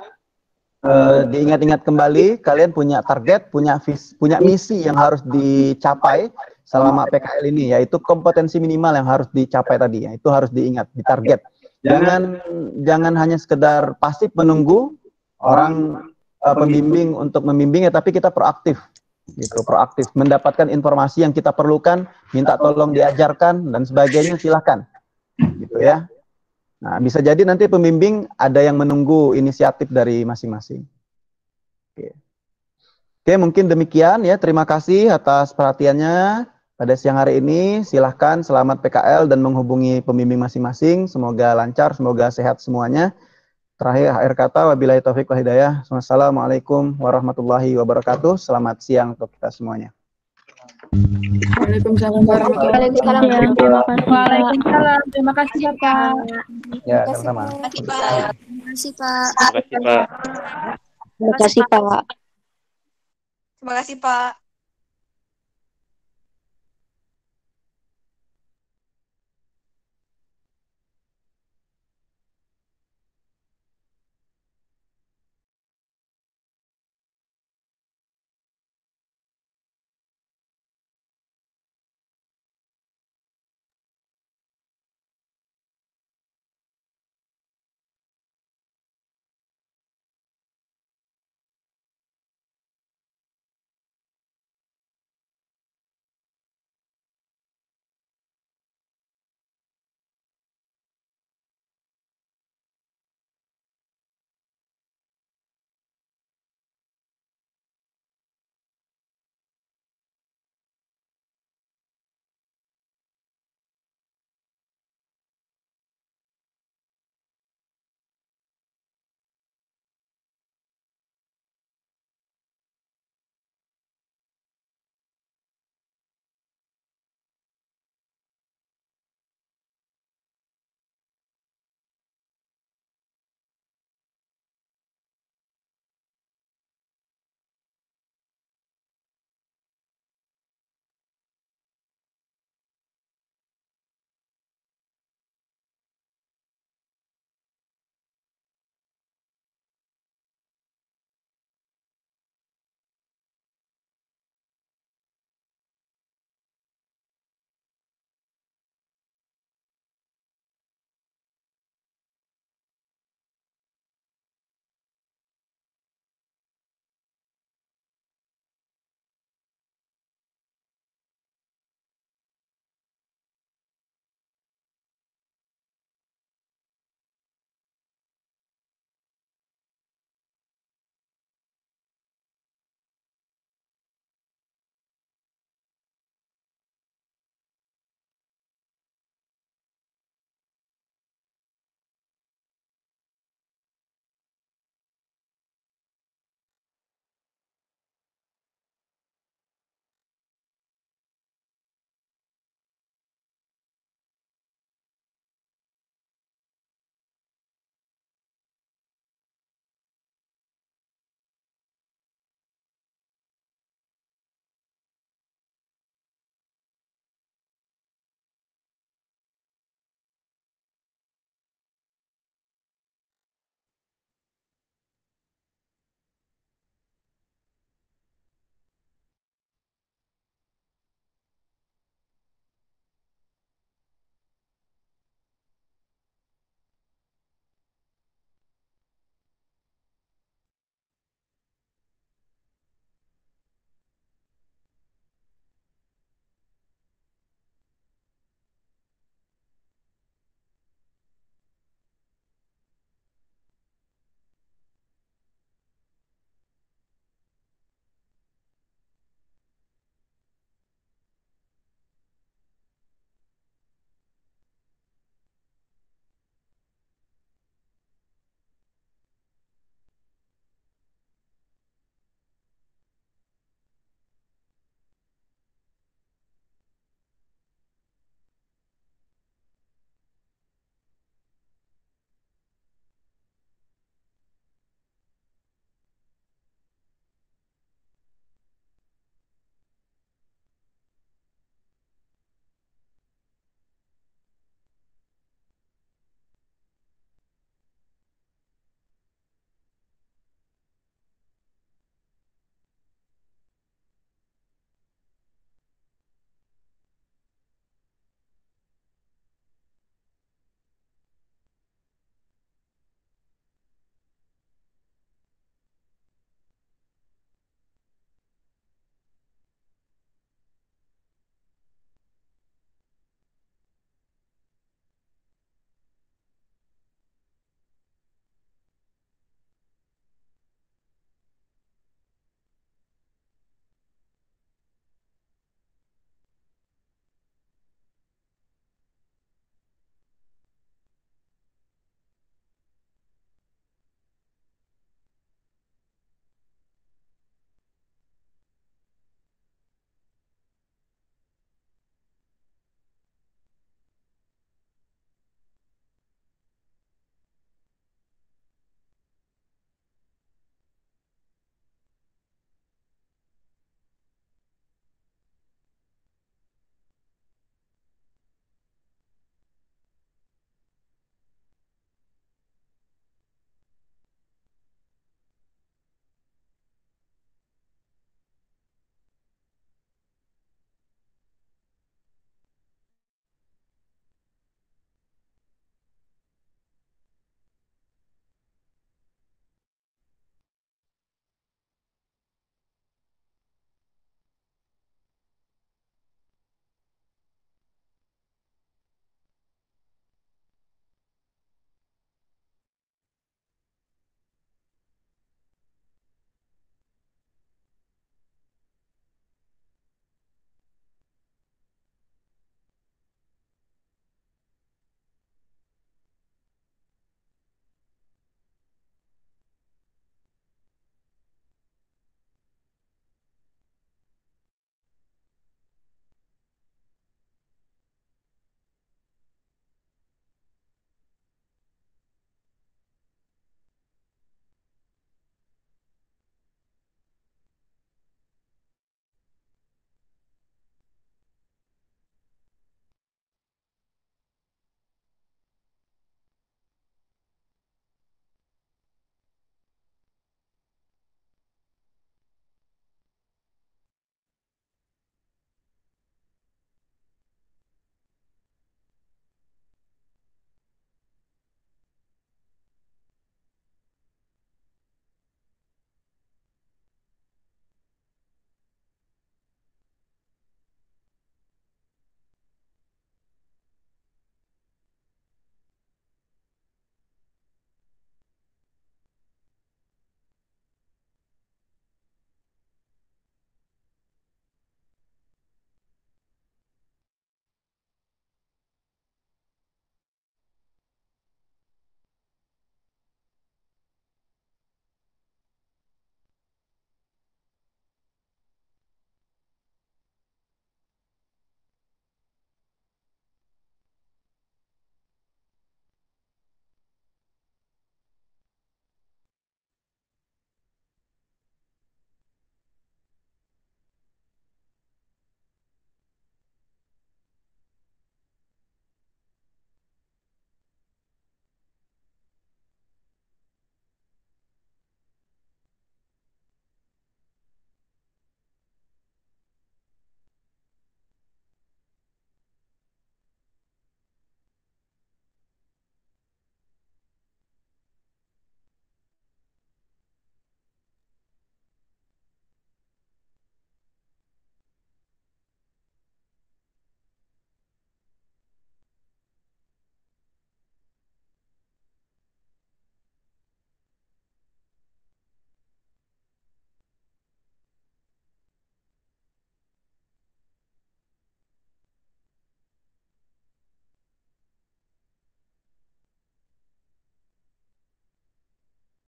diingat-ingat kembali, kalian punya target, punya misi yang harus dicapai selama PKL ini, yaitu kompetensi minimal yang harus dicapai tadi ya, itu harus diingat, ditarget. Jangan hanya sekedar pasif menunggu orang pembimbing untuk membimbing ya, tapi kita proaktif gitu, proaktif mendapatkan informasi yang kita perlukan, minta tolong diajarkan dan sebagainya, silahkan gitu ya. Nah, bisa jadi nanti pembimbing ada yang menunggu inisiatif dari masing-masing. Oke, mungkin demikian ya. Terima kasih atas perhatiannya pada siang hari ini. Silahkan selamat PKL dan menghubungi pembimbing masing-masing. Semoga lancar, semoga sehat semuanya. Terakhir, akhir kata, wabillahi taufiq wal hidayah. Wassalamualaikum warahmatullahi wabarakatuh. Selamat siang untuk kita semuanya. Waalaikumsalam warahmatullahi wabarakatuh. Waalaikumsalam. Terima kasih Bapak. Ya, sama-sama. Terima kasih, Pak. Terima kasih, Pak. Terima kasih, Pak. Terima kasih Pak.